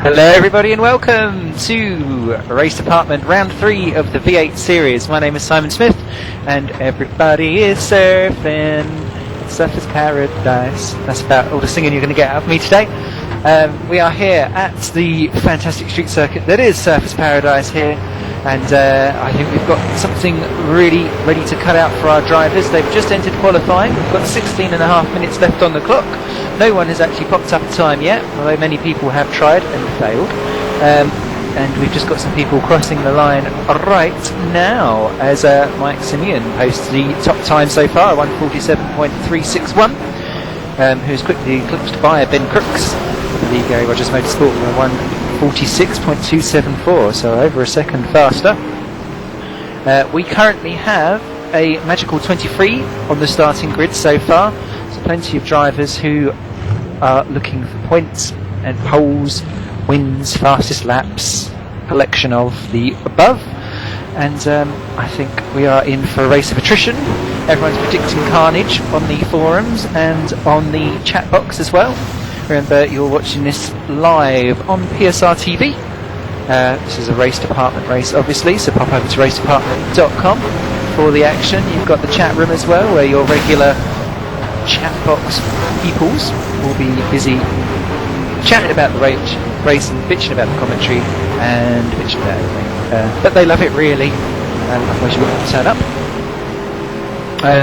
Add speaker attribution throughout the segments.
Speaker 1: Hello everybody and welcome to Race Department round 3 of the V8 series. My name is Simon Smith and everybody is surfing. Surfer's paradise. That's about all the singing you're going to get out of me today. We are here at the fantastic street circuit that is Surfer's Paradise here, and I think we've got something really ready to cut out for our drivers. They've just entered qualifying. We've got 16 and a half minutes left on the clock. No one has actually popped up a time yet, although many people have tried and failed. And we've just got some people crossing the line right now as Mike Simeon posts the top time so far, 1:47.361, who's quickly eclipsed by Ben Crooks, the Gary Rogers Motorsport, 1:46.274, so over a second faster. We currently have a magical 23 on the starting grid so far, so plenty of drivers who are looking for points and poles, wins, fastest laps, collection of the above, and I think we are in for a race of attrition. Everyone's predicting carnage on the forums and on the chat box as well. Remember, you're watching this live on PSR TV. This is a Race Department race, obviously, so pop over to RaceDepartment.com for the action. You've got the chat room as well, where your regular chat box peoples will be busy chatting about the race and bitching about the commentary and bitching about everything. But they love it really, otherwise you wouldn't turn up.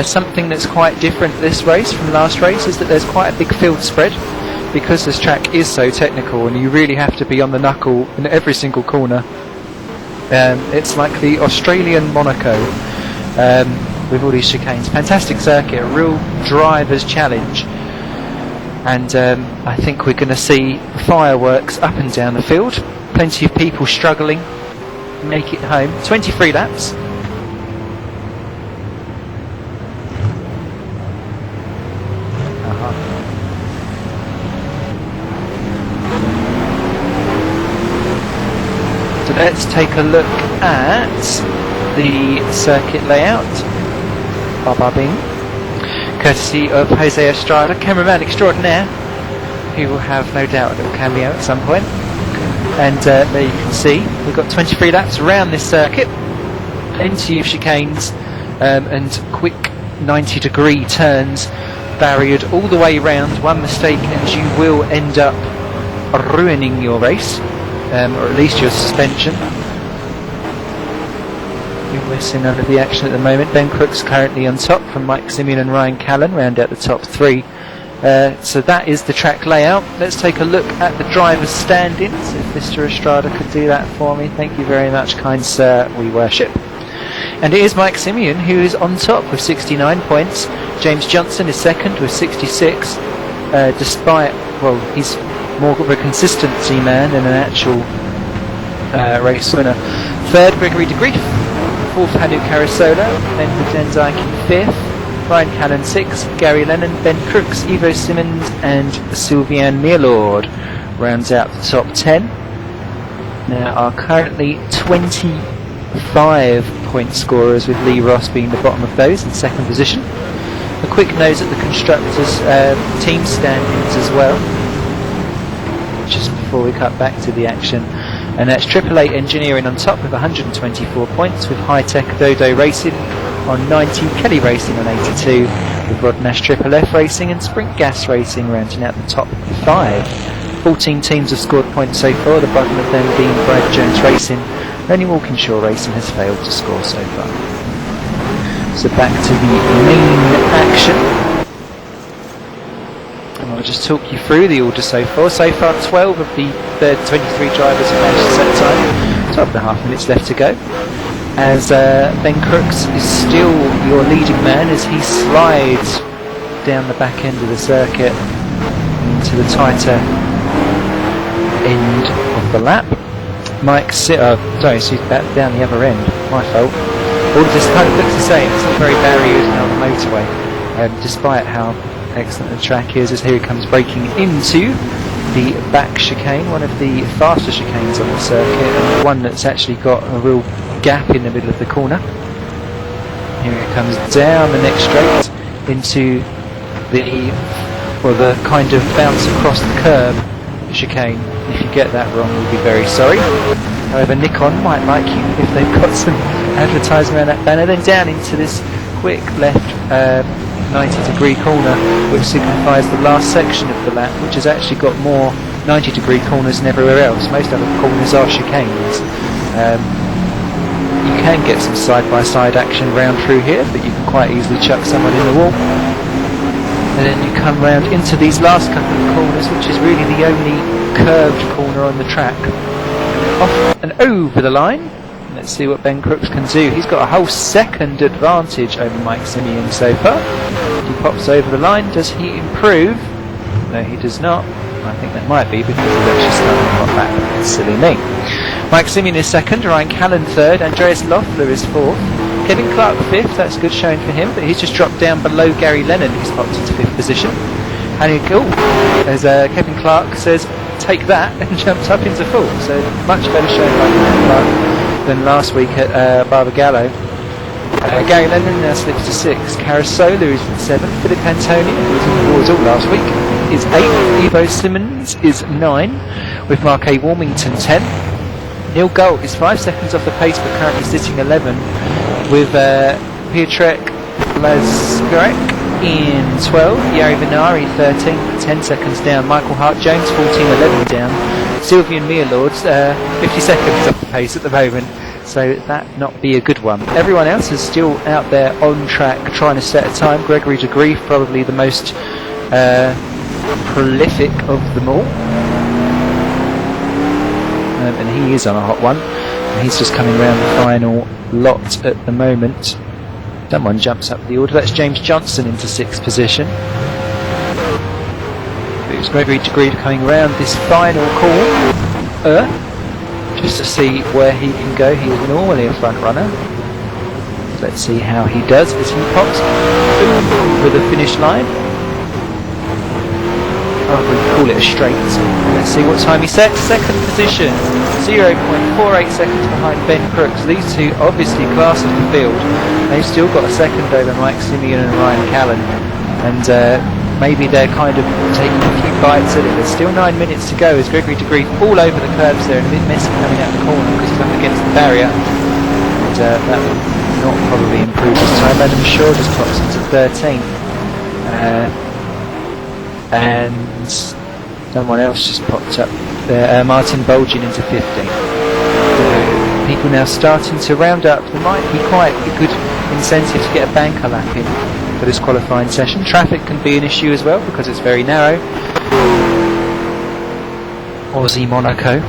Speaker 1: Something that's quite different this race from last race is that there's quite a big field spread, because this track is so technical and you really have to be on the knuckle in every single corner. It's like the Australian Monaco with all these chicanes. Fantastic circuit, a real driver's challenge, and I think we're going to see fireworks up and down the field. Plenty of people struggling to make it home. 23 laps. So let's take a look at the circuit layout. Bing. Courtesy of Jose Estrada, cameraman extraordinaire, who will have no doubt a little cameo at some point. And there you can see we've got 23 laps around this circuit, plenty of chicanes and quick 90-degree turns, barriered all the way round. One mistake and you will end up ruining your race, or at least your suspension. We're seeing out of the action at the moment. Ben Crooks currently on top from Mike Simeon and Ryan Callan, round out the top 3. So that is the track layout. Let's take a look at the drivers' stand-ins. If Mr. Estrada could do that for me, thank you very much, kind sir. We worship. And it is Mike Simeon who is on top with 69 points. James Johnson is second with 66. Despite, well, he's more of a consistency man than an actual race winner. Third, Gregory de Grief. Fourth, Hanu Carasola. Then Denzike in fifth. Ryan Callan 6th. Gary Lennon, Ben Crooks, Ivo Simmons, and Sylviane Mearlord rounds out the top 10. There are currently 25 point scorers, with Lee Ross being the bottom of those in second position. A quick nose at the constructors' team standings as well, just before we cut back to the action. And that's AAA Engineering on top with 124 points, with High-Tech Dodo Racing on 90, Kelly Racing on 82, with Rod Nash Triple F Racing and Sprint Gas Racing rounding out the top 5. 14 teams have scored points so far, the bottom of them being Brad Jones Racing. Only Walkinshaw Racing has failed to score so far. So back to the main action. And I'll just talk you through the order so far. So far, 12 of the 23 drivers have managed to set time. 12.5 minutes left to go. As Ben Crooks is still your leading man as he slides down the back end of the circuit into the tighter end of the lap. Down the other end. My fault. All of this kind of looks the same. It's not very barriered now on the motorway, despite how excellent the track is, as here he comes braking into the back chicane, one of the faster chicanes on the circuit, and one that's actually got a real gap in the middle of the corner. Here it comes down the next straight into the kind of bounce across the curb chicane. If you get that wrong, we'll be very sorry. However, Nikon might like you if they've got some advertising around that banner. Then down into this quick left 90-degree corner, which signifies the last section of the lap, which has actually got more 90-degree corners than everywhere else. Most other corners are chicanes. You can get some side-by-side action round through here, but you can quite easily chuck someone in the wall. And then you come round into these last couple of corners, which is really the only curved corner on the track. Off and over the line. Let's see what Ben Crooks can do. He's got a whole second advantage over Mike Simeon so far. He pops over the line. Does he improve? No, he does not. I think that might be because he's actually starting a lot back. Silly me. Mike Simeon is second, Ryan Callan third, Andreas Loeffler is fourth, Kevin Clark fifth. That's good showing for him, but he's just dropped down below Gary Lennon, who's popped into fifth position. And as Kevin Clark says, take that, and jumps up into fourth. So much better showing by Kevin Clark than last week at Barbagallo. Gary Lennon now slips to sixth. Carasola is in seventh. Philip Antonio, who was in the awards all last week, is eighth. Evo Simmons is 9, with Mark A. Warmington 10. Neil Galt is 5 seconds off the pace, but currently sitting 11, with Piotrek Blazgarek in 12, Yari Venari 13, 10 seconds down, Michael Hart-Jones 14-11 down, Sylvian Meerlords 50 seconds off the pace at the moment, so that not be a good one. Everyone else is still out there on track trying to set a time. Gregory de Grief probably the most prolific of them all. And he is on a hot one, and he's just coming around the final lot at the moment. Someone jumps up the order. That's James Johnson into 6th position. It's Gregory de Grief coming around this final corner just to see where he can go. He is normally a front runner. Let's see how he does as he pops over the finish line. Oh, we call it a straight. Let's see what time he sets. Second position, 0.48 seconds behind Ben Crooks. These two obviously class of the field. They've still got a second over Mike Simeon and Ryan Callan, and maybe they're kind of taking a few bites at it. There's still 9 minutes to go as Gregory de Grief all over the curbs there and a bit messy coming out the corner because he's up against the barrier. And that will not probably improve his time. Adam Shaw just pops into 13. And someone else just popped up there, Martin Bolgin into 15. People now starting to round up. There might be quite a good incentive to get a banker lap in for this qualifying session. Traffic can be an issue as well because it's very narrow. Aussie Monaco.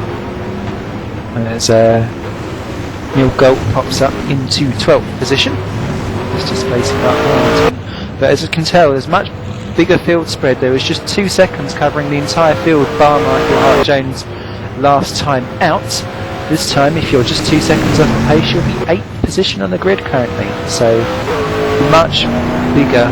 Speaker 1: And as Neil Galt pops up into 12th position, just displacing Mark Hamilton. But as you can tell, there's much bigger field spread. There was just 2 seconds covering the entire field bar Michael Hart-Jones last time out. This time, if you're just 2 seconds off the pace, you'll be 8th position on the grid currently. So much bigger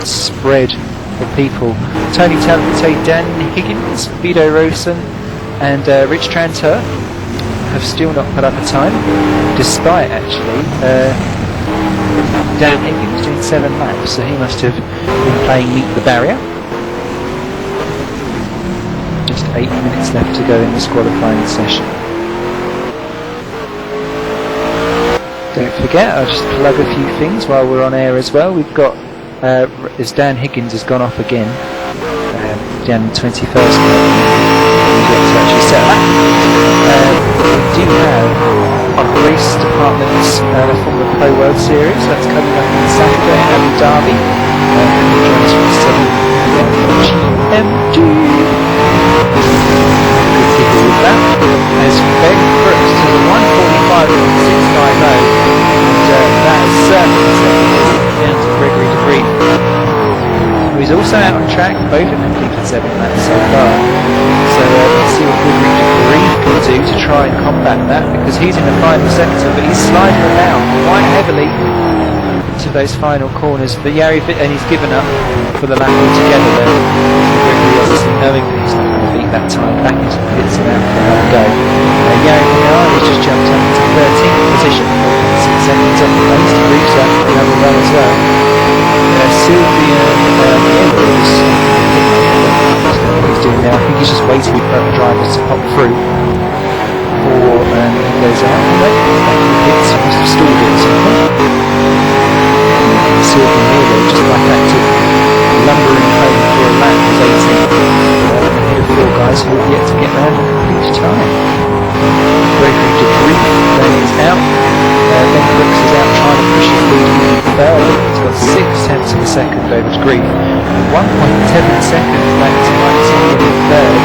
Speaker 1: spread of people. Tony Talbot, Dan Higgins, Vito Rosen and Rich Tranter have still not put up a time, despite actually Dan Higgins doing 7 laps, so he must have been playing Meet the Barrier. Just 8 minutes left to go in this qualifying session. Don't forget, I'll just plug a few things while we're on air as well. We've got, as Dan Higgins has gone off again, down the 21st to actually set that. We do have RaceDepartment's Formula Pro World Series. That's coming up on Saturday at Abu Dhabi. He joins from 7 GMT. Good people with that. As Ben Crooks to the 145.650, and that is certainly down to Gregory de Grief, who's also out on track. Both have completed 7 laps so far. So let's see what Gregory de Grief can do to try and combat that, because he's in the final sector, but he's sliding around quite heavily into those final corners. But and he's given up for the lap altogether there. Gregory obviously knowing that he's not going to beat that time, back into the pits and out for another go. Yari Minardi just jumped up into 13th position, 6 seconds off the pace. De Grief's out for another run as well. Sylvian Mielos waiting for other drivers to pop through before he goes out. Back in the pits, he must have stalled it at some point. Sylvian Milo, just like that, took lumbering home for a lap as 18th. Ahead of four guys who have yet to get round and complete time. Gregory Debris then is out. Ben Brooks is out trying to push his lead even further. He's got 6/10 of a second over to Grief. 1.7 seconds back to Mike Simeon in third.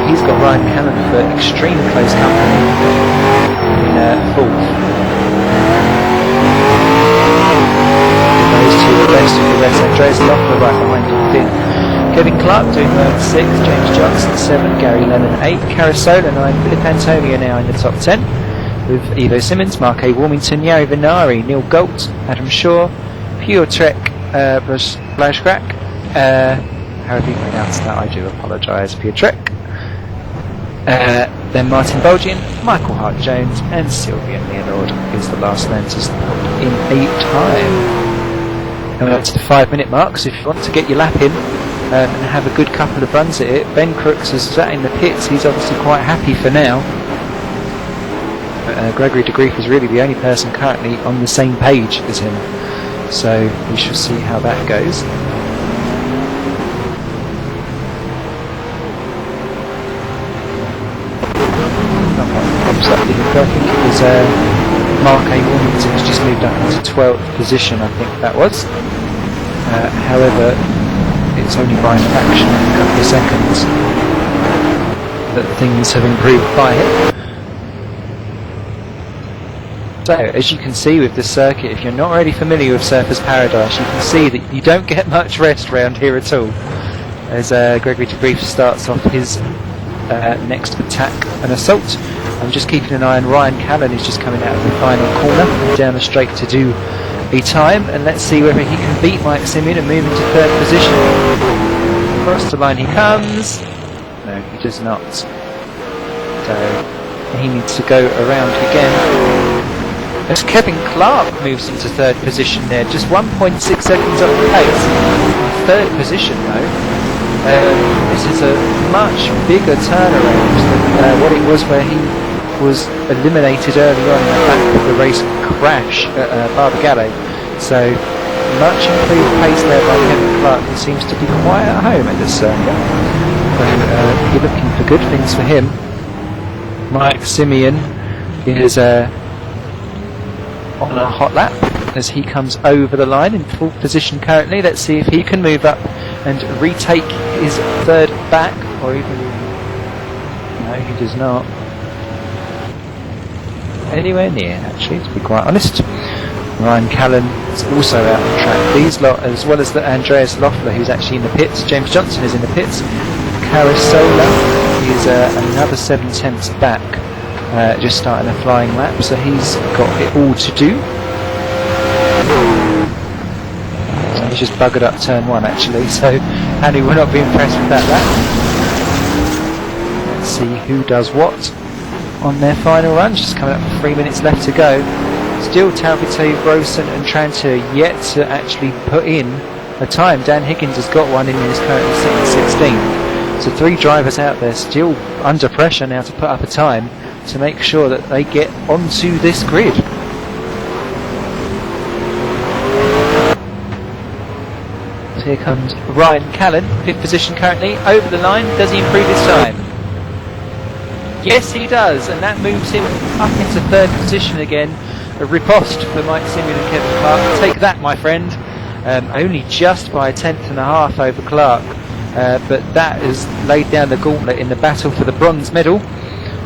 Speaker 1: He's got Ryan Callan for extreme close company in fourth. Those two are best of the rest. Andreas Loeffler right behind him fifth. Kevin Clark doing well in 6th, James Johnson 7th, Gary Lennon 8th, Carasola 9th, Philip Antonio now in the top 10, with Ivo Simmons, Mark A. Warmington, Yari Venari, Neil Galt, Adam Shaw, Pure Trek, Blashcrack, however you pronounce that, I do apologise, Pure Trek, then Martin Bolgian, Michael Hart-Jones and Sylvian Leonord is the last man to stop in a time. Coming up to the 5-minute mark, so if you want to get your lap in, and have a good couple of runs at it. Ben Crooks has sat in the pits, he's obviously quite happy for now. Gregory DeGrief is really the only person currently on the same page as him, so we shall see how that goes. I think it was Mark A. Warmington who's just moved up into 12th position, I think that was. However, it's only by a fraction of a couple of seconds that things have improved by it. So, as you can see with this circuit, if you're not already familiar with Surfers Paradise, you can see that you don't get much rest around here at all. As Gregory DeGrief starts off his next attack and assault. I'm just keeping an eye on Ryan Callan, who's just coming out of the final corner, down the straight to do a time, and let's see whether he can beat Mike Simeon and move into 3rd position. Across the line he comes. No, he does not. So he needs to go around again. As Kevin Clark moves into 3rd position there, just 1.6 seconds off the pace. 3rd position though. This is a much bigger turnaround than what it was where he was eliminated early on in the back of the race crash at Barbagallo. So much improved pace there by Kevin Clark, who seems to be quite at home at this circuit. So you're looking for good things for him. Mike Simeon is on a hot lap as he comes over the line in 4th position currently. Let's see if he can move up and retake his 3rd back, or even... No, he does not. Anywhere near, actually, to be quite honest. Ryan Callan is also out on track. These lot, as well as the Andreas Loeffler, who's actually in the pits. James Johnson is in the pits. Carasola is another 7/10 back, just starting a flying lap, so he's got it all to do. So he's just buggered up turn 1 actually, so Andy will not be impressed with that lap. Let's see who does what on their final run. Just coming up with 3 minutes left to go. Still Talbot, Brosen and Tranter yet to actually put in a time. Dan Higgins has got one in and is currently sitting 16th. So 3 drivers out there still under pressure now to put up a time to make sure that they get onto this grid. So here comes Ryan Callan, 5th position currently, over the line. Does he improve his time? Yes, he does, and that moves him up into 3rd position again. A riposte for Mike Simeon and Kevin Clark. Take that, my friend. Only just by 1/10.5 over Clark, but that has laid down the gauntlet in the battle for the bronze medal,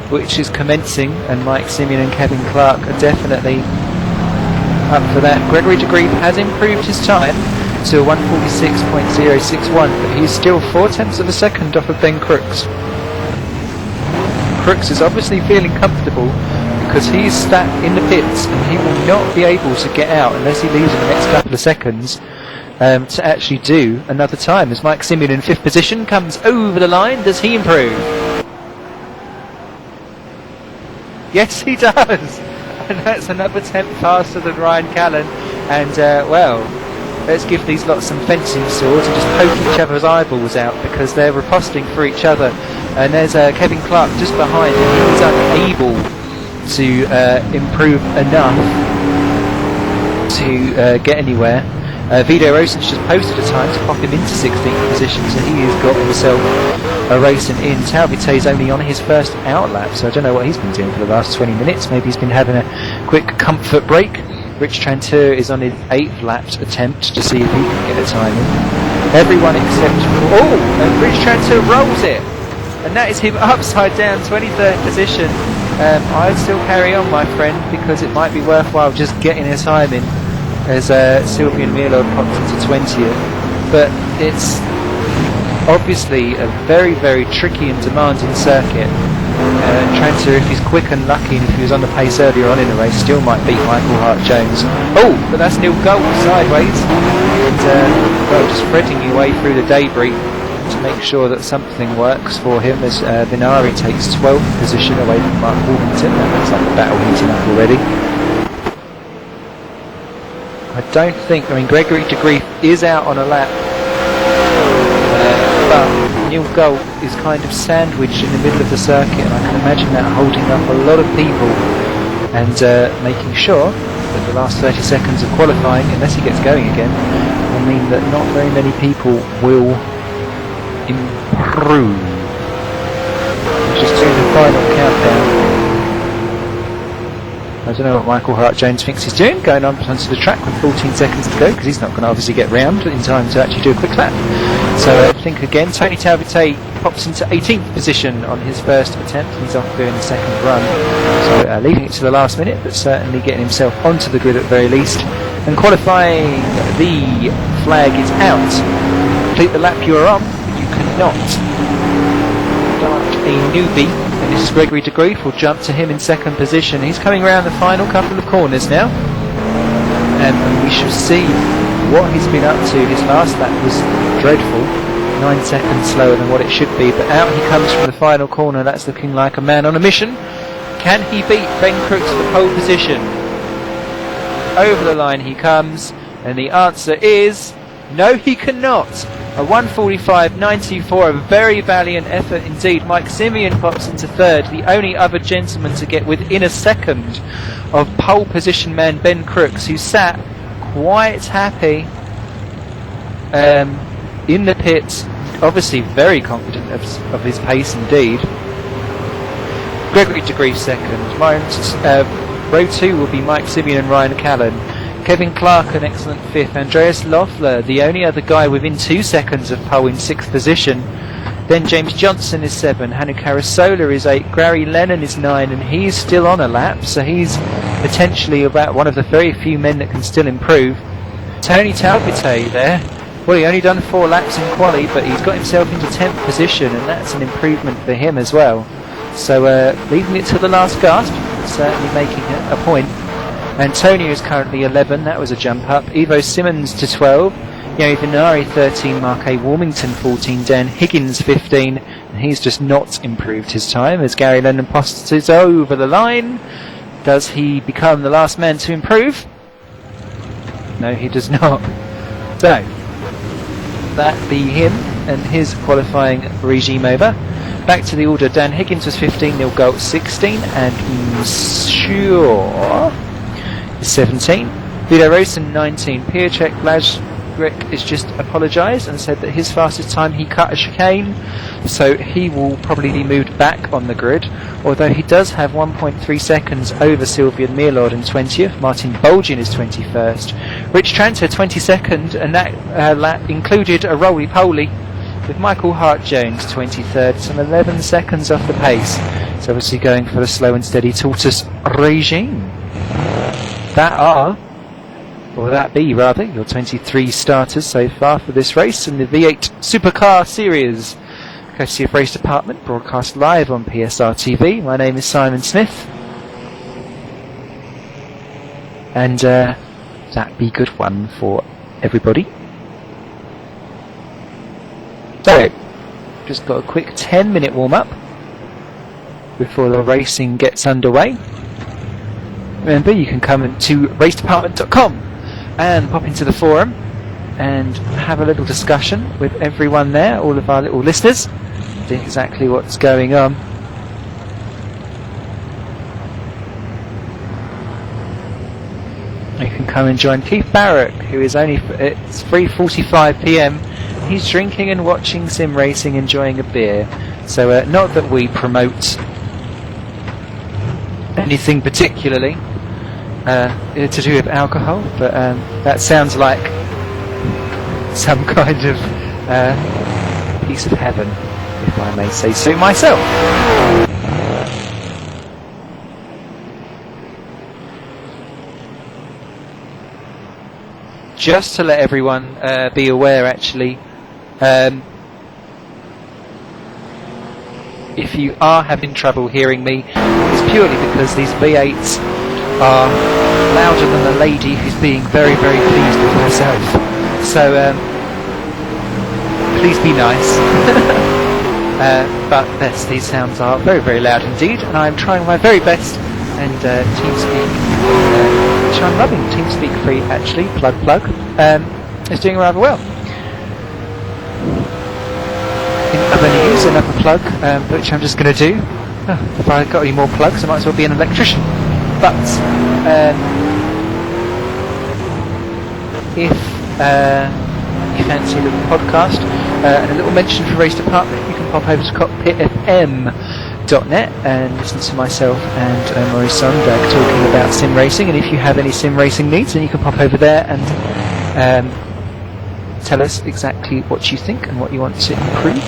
Speaker 1: which is commencing, and Mike Simeon and Kevin Clark are definitely up for that. Gregory DeGrief has improved his time to 1:46.061, but he's still 4/10 of a second off of Ben Crooks. Crooks is obviously feeling comfortable because he's sat in the pits and he will not be able to get out unless he leaves in the next couple of seconds to actually do another time. As Mike Simeon in 5th position comes over the line, does he improve? Yes, he does, and that's another 10th faster than Ryan Callan. And well, let's give these lots some fencing swords and just poke each other's eyeballs out, because they're riposting for each other. And there's Kevin Clark just behind, and he's unable to improve enough to get anywhere. Vito Rosen's just posted a time to pop him into 16th position, so he has got himself a racing in. Taubite's only on his first out lap, so I don't know what he's been doing for the last 20 minutes. Maybe he's been having a quick comfort break. Rich Tranter is on his 8th lap attempt to see if he can get a time in. Everyone except and Rich Tranter rolls it, and that is him upside down, 23rd position. I'd still carry on, my friend, because it might be worthwhile just getting a time in as Sylvian Milo pops into 20th. But it's obviously a very, very tricky and demanding circuit. Tranter, if he's quick and lucky, and if he was on the pace earlier on in the race, still might beat Michael Hart-Jones. But that's Neil Gold sideways, and just threading your way through the debris to make sure that something works for him, as Vinari takes 12th position away from Mark Wilmington. That looks like the battle heating up already. I mean, Gregory de Grief is out on a lap, but Neil Gold is kind of sandwiched in the middle of the circuit, and I can imagine that holding up a lot of people and making sure that the last 30 seconds of qualifying, unless he gets going again, will mean that not very many people will improve. Just doing the final countdown. I don't know what Michael Hart-Jones thinks he's doing, going on onto the track with 14 seconds to go, because he's not going to obviously get round in time to actually do a quick lap. So I think again, Tony Taubite pops into 18th position on his first attempt. He's off doing the second run, so leaving it to the last minute, but certainly getting himself onto the grid at the very least. And qualifying, the flag is out. Complete the lap you are on, but you cannot start a newbie. And this is Gregory de Grief. Will jump to him in second position. He's coming around the final couple of corners now, and we shall see what he's been up to. His last lap was dreadful, 9 seconds slower than what it should be, but out he comes from the final corner. That's looking like a man on a mission. Can he beat Ben Crooks for pole position? Over the line he comes, and the answer is no, he cannot. A 1:45.94, a very valiant effort indeed. Mike Simeon pops into third, the only other gentleman to get within a second of pole position man Ben Crooks, who sat quite happy in the pits, obviously very confident of his pace indeed. Gregory de Grief second. Row 2 will be Mike Simeon and Ryan Callan. Kevin Clark an excellent 5th. Andreas Loeffler, the only other guy within 2 seconds of pole, in 6th position. Then James Johnson is 7. Hannu Carasola is 8. Gary Lennon is 9, and he's still on a lap, so he's potentially about one of the very few men that can still improve. Tony Taubite there. Well, he only done 4 laps in quali, but he's got himself into 10th position, and that's an improvement for him as well. So leaving it to the last gasp, certainly making it a point. Antonio is currently 11, that was a jump up. Ivo Simmons to 12. Yoni Vinari 13, Mark A. Warmington 14, Dan Higgins 15, and he's just not improved his time as Gary Lennon passes over the line. Does he become the last man to improve? No, he does not. So, that be him and his qualifying regime over. Back to the order. Dan Higgins was 15, Neil Gold 16, and Monsieur 17. Vito Rosen 19. Piacek Blazgrek is just apologised and said that his fastest time he cut a chicane, so he will probably be moved back on the grid, although he does have 1.3 seconds over Sylvian Meerlord in 20th. Martin Bolgin is 21st. Rich Tranter 22nd, and that lap included a roly-poly with Michael Hart-Jones 23rd, some 11 seconds off the pace. So obviously going for the slow and steady tortoise regime. That be your 23 starters so far for this race in the V8 Supercar Series. Courtesy of Race Department, broadcast live on PSR TV. My name is Simon Smith. And that be good one for everybody. So, just got a quick 10-minute warm-up before the racing gets underway. Remember, you can come to racedepartment.com and pop into the forum and have a little discussion with everyone there, all of our little listeners, see exactly what's going on. You can come and join Keith Barrett, who is it's 3:45 p.m. He's drinking and watching sim racing, enjoying a beer. So not that we promote anything particularly to do with alcohol, but that sounds like some kind of piece of heaven, if I may say so myself. Just to let everyone be aware, actually, if you are having trouble hearing me, it's purely because these V8s are louder than the lady who's being very, very pleased with herself. So please be nice. But yes, these sounds are very, very loud indeed, and I'm trying my very best. And TeamSpeak, which I'm loving, TeamSpeak free actually, plug, is doing rather well. I'm going to use another plug, which I'm just going to do. If I got any more plugs, I might as well be an electrician. But if you fancy a little podcast and a little mention for Race Department, you can pop over to cockpitfm.net and listen to myself and Maurice Sondag talking about sim racing. And if you have any sim racing needs, then you can pop over there and tell us exactly what you think and what you want to improve.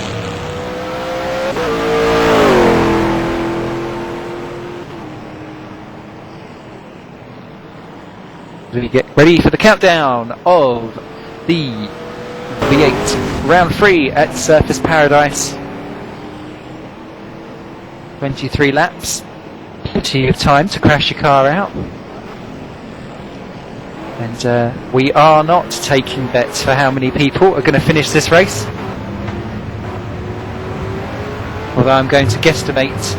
Speaker 1: We get ready for the countdown of the V8 round 3 at Surface Paradise. 23 laps, plenty of time to crash your car out. And we are not taking bets for how many people are going to finish this race. Although I'm going to guesstimate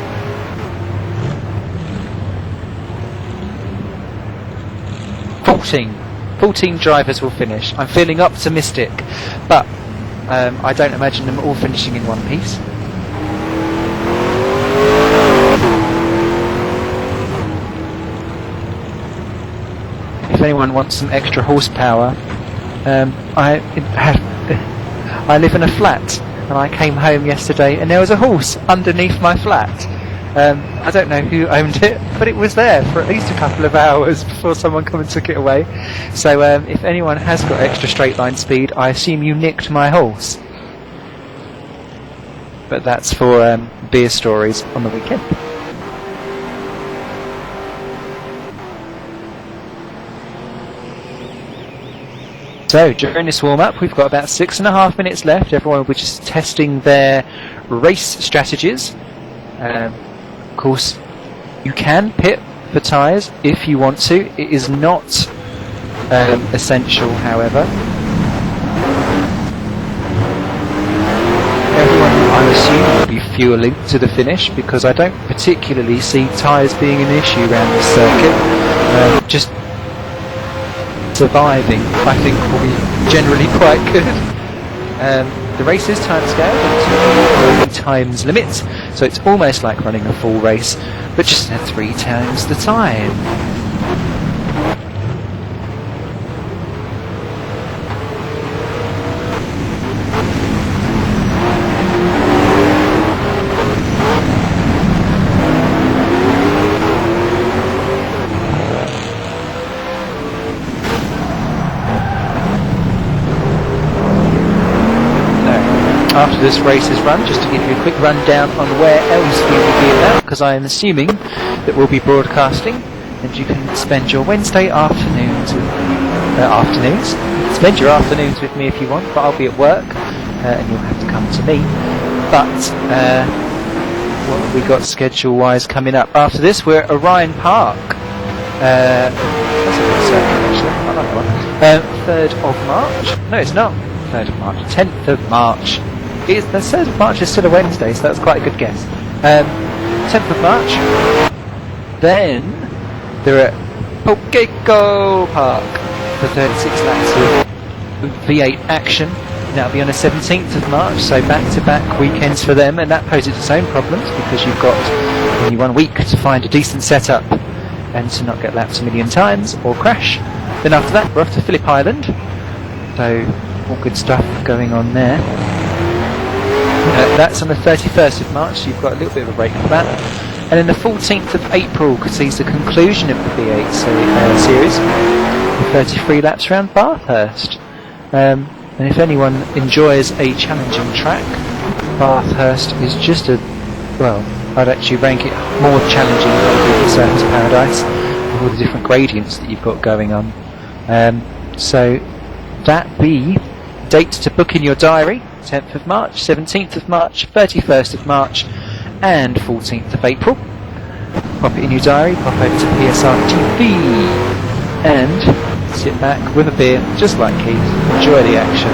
Speaker 1: 14 drivers will finish. I'm feeling optimistic, but I don't imagine them all finishing in one piece. If anyone wants some extra horsepower, I live in a flat, and I came home yesterday and there was a horse underneath my flat. I don't know who owned it, but it was there for at least a couple of hours before someone came and took it away. So if anyone has got extra straight line speed, I assume you nicked my horse. But that's for beer stories on the weekend. So during this warm-up, we've got about 6.5 minutes left. Everyone will be just testing their race strategies. Of course, you can pit for tyres if you want to. It is not essential, however. Everyone, I'm assuming, will be fueling to the finish, because I don't particularly see tyres being an issue around this circuit. Just surviving, I think, will be generally quite good. The race is time scaled into times limits, so it's almost like running a full race, but just at 3 times the time. After this race is run, just to give you a quick rundown on where else we will be about, because I am assuming that we'll be broadcasting, and you can spend your Wednesday afternoons spend your afternoons with me if you want, but I'll be at work and you'll have to come to me. But what have we got schedule wise coming up? After this, we're at Orion Park. That's a good circuit actually, I like that one. 3rd of March, no it's not 3rd of March, 10th of March. The 3rd of March is still a Wednesday, so that's quite a good guess. 10th of March. Then they're at Pokeko Park for 36 laps of V8 action. That'll be on the 17th of March, so back-to-back weekends for them, and that poses its own problems because you've got only 1 week to find a decent setup and to not get lapped a million times or crash. Then after that, we're off to Phillip Island, so all good stuff going on there. That's on the 31st of March, so you've got a little bit of a break for that. And then the 14th of April sees the conclusion of the V8 series, with 33 laps around Bathurst. And if anyone enjoys a challenging track, Bathurst is just well, I'd actually rank it more challenging than the Surfers Paradise, with all the different gradients that you've got going on. So that be dates to book in your diary: 10th of March, 17th of March, 31st of March and 14th of April. Pop it in your diary, pop over to PSR TV and sit back with a beer, just like Keith, enjoy the action.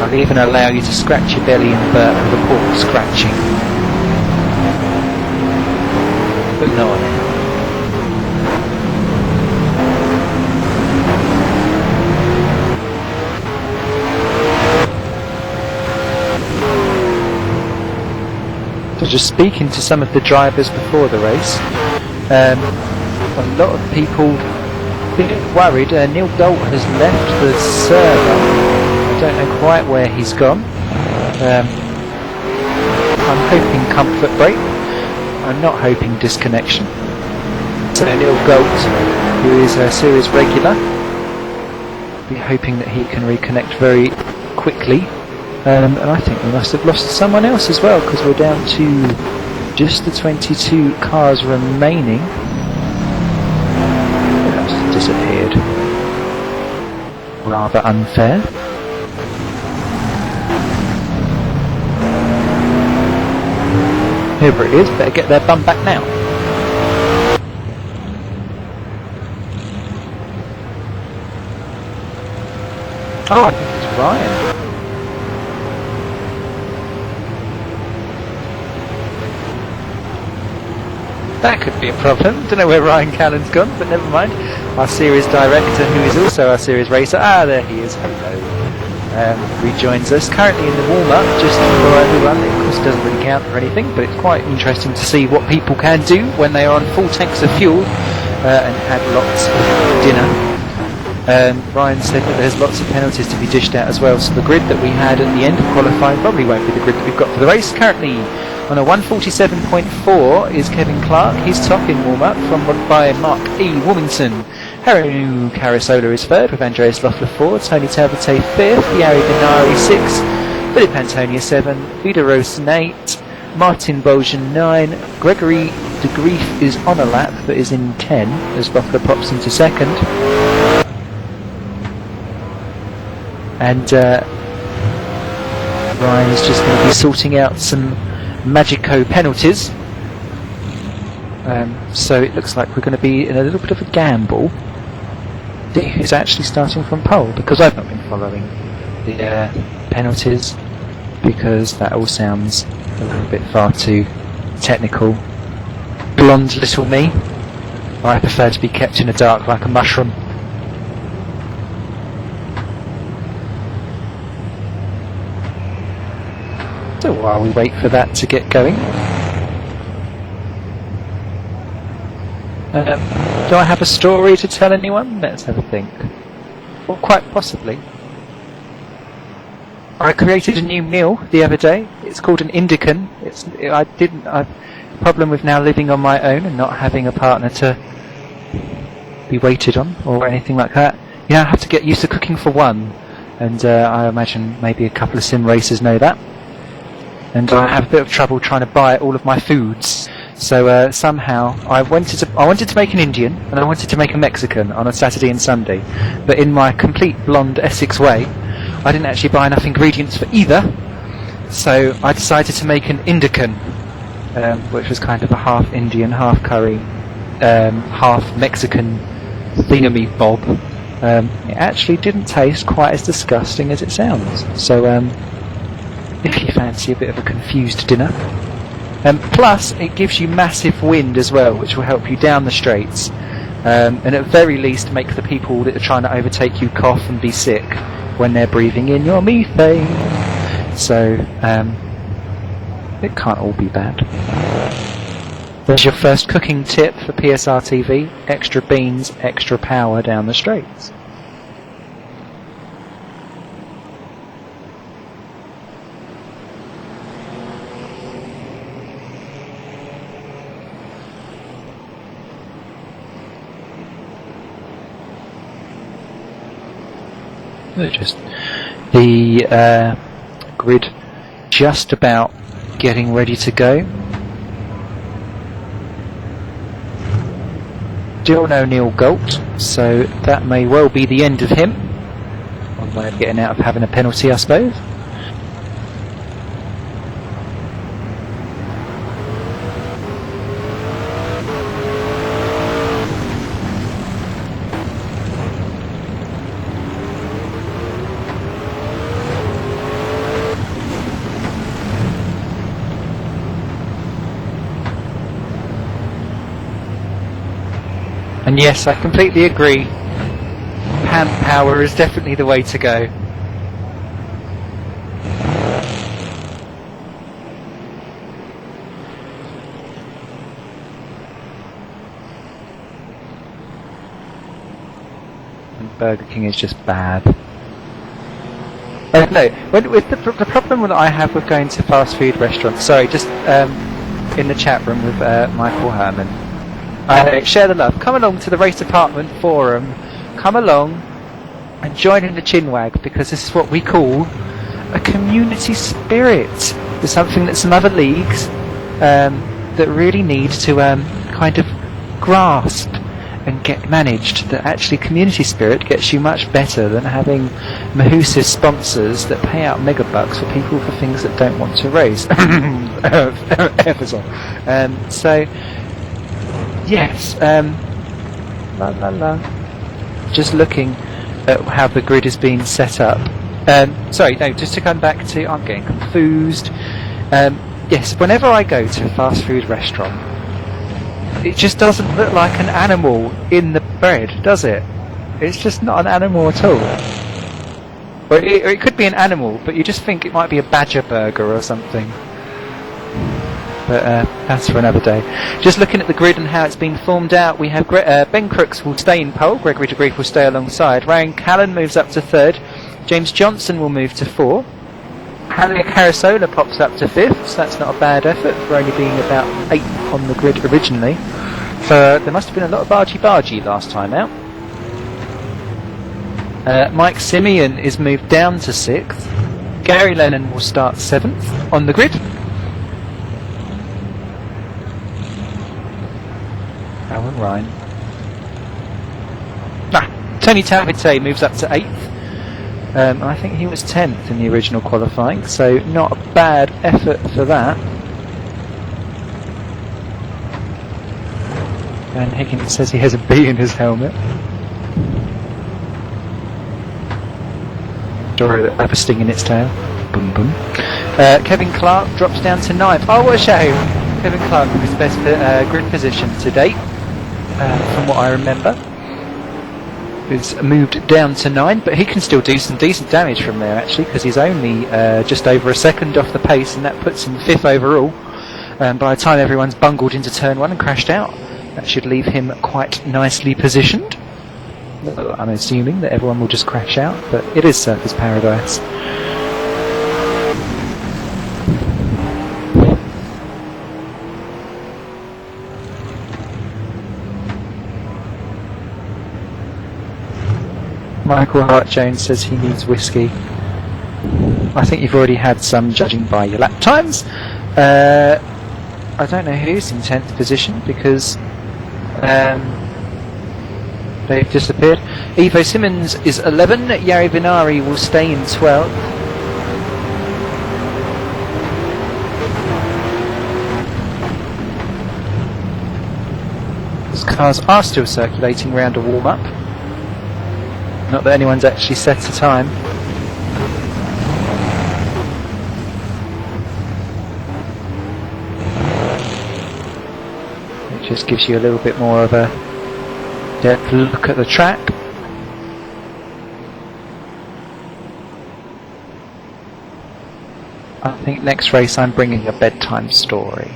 Speaker 1: I'll even allow you to scratch your belly and report scratching, but no on it. So just speaking to some of the drivers before the race, a lot of people a bit worried. Neil Dolt has left the server. I don't know quite where he's gone. I'm hoping comfort break. I'm not hoping disconnection. So Neil Dolt, who is a series regular, be hoping that he can reconnect very quickly. And I think we must have lost someone else as well, because we're down to just the 22 cars remaining. That's disappeared. Rather unfair. Whoever it is, better get their bum back now. Oh, I think it's Ryan. That could be a problem. Don't know where Ryan Callan's gone, but never mind. Our series director, who is also our series racer, there he is, hello, rejoins us. Currently in the warm-up, just for everyone. It of course doesn't really count for anything, but it's quite interesting to see what people can do when they are on full tanks of fuel and had lots of dinner. Ryan said that there's lots of penalties to be dished out as well, so the grid that we had at the end of qualifying probably won't be the grid that we've got for the race. Currently on a 147.4 is Kevin Clark. He's top in warm-up, followed by Mark E. Wilmington. Haru Carasola is third, with Andreas Loeffler fourth, Tony Talbotay fifth, Yari Benari sixth, Philip Antonia 7, Vida Rosen 8, Martin Bolgen 9, Gregory de Grief is on a lap but is in 10 as Loeffler pops into second. And Ryan is just going to be sorting out some Magico penalties. So it looks like we're going to be in a little bit of a gamble. Who's actually starting from pole, because I've not been following the penalties, because that all sounds a little bit far too technical. Blonde little me. I prefer to be kept in the dark like a mushroom. So while we wait for that to get going, do I have a story to tell anyone? Let's have a think. Well, quite possibly. I created a new meal the other day. It's called an Indican. I've problem with now living on my own and not having a partner to be waited on or anything like that. Yeah, I have to get used to cooking for one, and I imagine maybe a couple of sim racers know that. And I have a bit of trouble trying to buy all of my foods. So somehow I wanted to make an Indian and I wanted to make a Mexican on a Saturday and Sunday, but in my complete blonde Essex way, I didn't actually buy enough ingredients for either. So I decided to make an Indican, which was kind of a half Indian, half curry, half Mexican thingamy-bob. It actually didn't taste quite as disgusting as it sounds. So if you fancy a bit of a confused dinner. Plus, it gives you massive wind as well, which will help you down the straights, and at very least make the people that are trying to overtake you cough and be sick. when they're breathing in your methane. So it can't all be bad. There's your first cooking tip for PSR TV: extra beans, extra power down the straights. Just the grid just about getting ready to go. Still no Neil Galt, so that may well be the end of him. One way of getting out of having a penalty, I suppose. And yes, I completely agree. Hand power is definitely the way to go. And Burger King is just bad. No, with the problem that I have with going to fast food restaurants. Sorry, just in the chat room with Michael Herman. Share the love. Come along to the Race Department forum. Come along and join in the chinwag, because this is what we call a community spirit. There's something that some other leagues that really need to kind of grasp and get managed. That actually community spirit gets you much better than having mahoosive sponsors that pay out mega bucks for people for things that don't want to race. So yes, just looking at how the grid is being set up. Sorry, no, just to come back to, I'm getting confused. Yes, whenever I go to a fast food restaurant, it just doesn't look like an animal in the bread, does it? It's just not an animal at all. Or it could be an animal, but you just think it might be a badger burger or something. But that's for another day. Just looking at the grid and how it's been formed out, we have Ben Crooks will stay in pole, Gregory de Grief will stay alongside, Ryan Callan moves up to third, James Johnson will move to 4, Hannah Carasola pops up to 5th, so that's not a bad effort for only being about 8th on the grid originally. So there must have been a lot of bargy last time out. Mike Simeon is moved down to 6th, Gary Lennon will start 7th on the grid. Alan Ryan. Tony Tavite moves up to 8th. I think he was 10th in the original qualifying, so not a bad effort for that. And Higgins says he has a B in his helmet. Story that have a sting in its tail. Boom boom. Kevin Clark drops down to 9th. Oh, what a shame! Kevin Clark with his best grid position to date. From what I remember, is moved down to 9, but he can still do some decent damage from there actually, because he's only just over a second off the pace, and that puts him 5th overall. By the time everyone's bungled into turn 1 and crashed out, that should leave him quite nicely positioned. I'm assuming that everyone will just crash out, but it is Surfers Paradise. Michael Hart-Jones says he needs whiskey. I think you've already had some, judging by your lap times. I don't know who's in 10th position, because they've disappeared. Evo Simmons is 11, Yari Vinari will stay in 12th. These cars are still circulating round a warm-up. Not that anyone's actually set a time. It just gives you a little bit more of a depth look at the track. I think next race I'm bringing a bedtime story.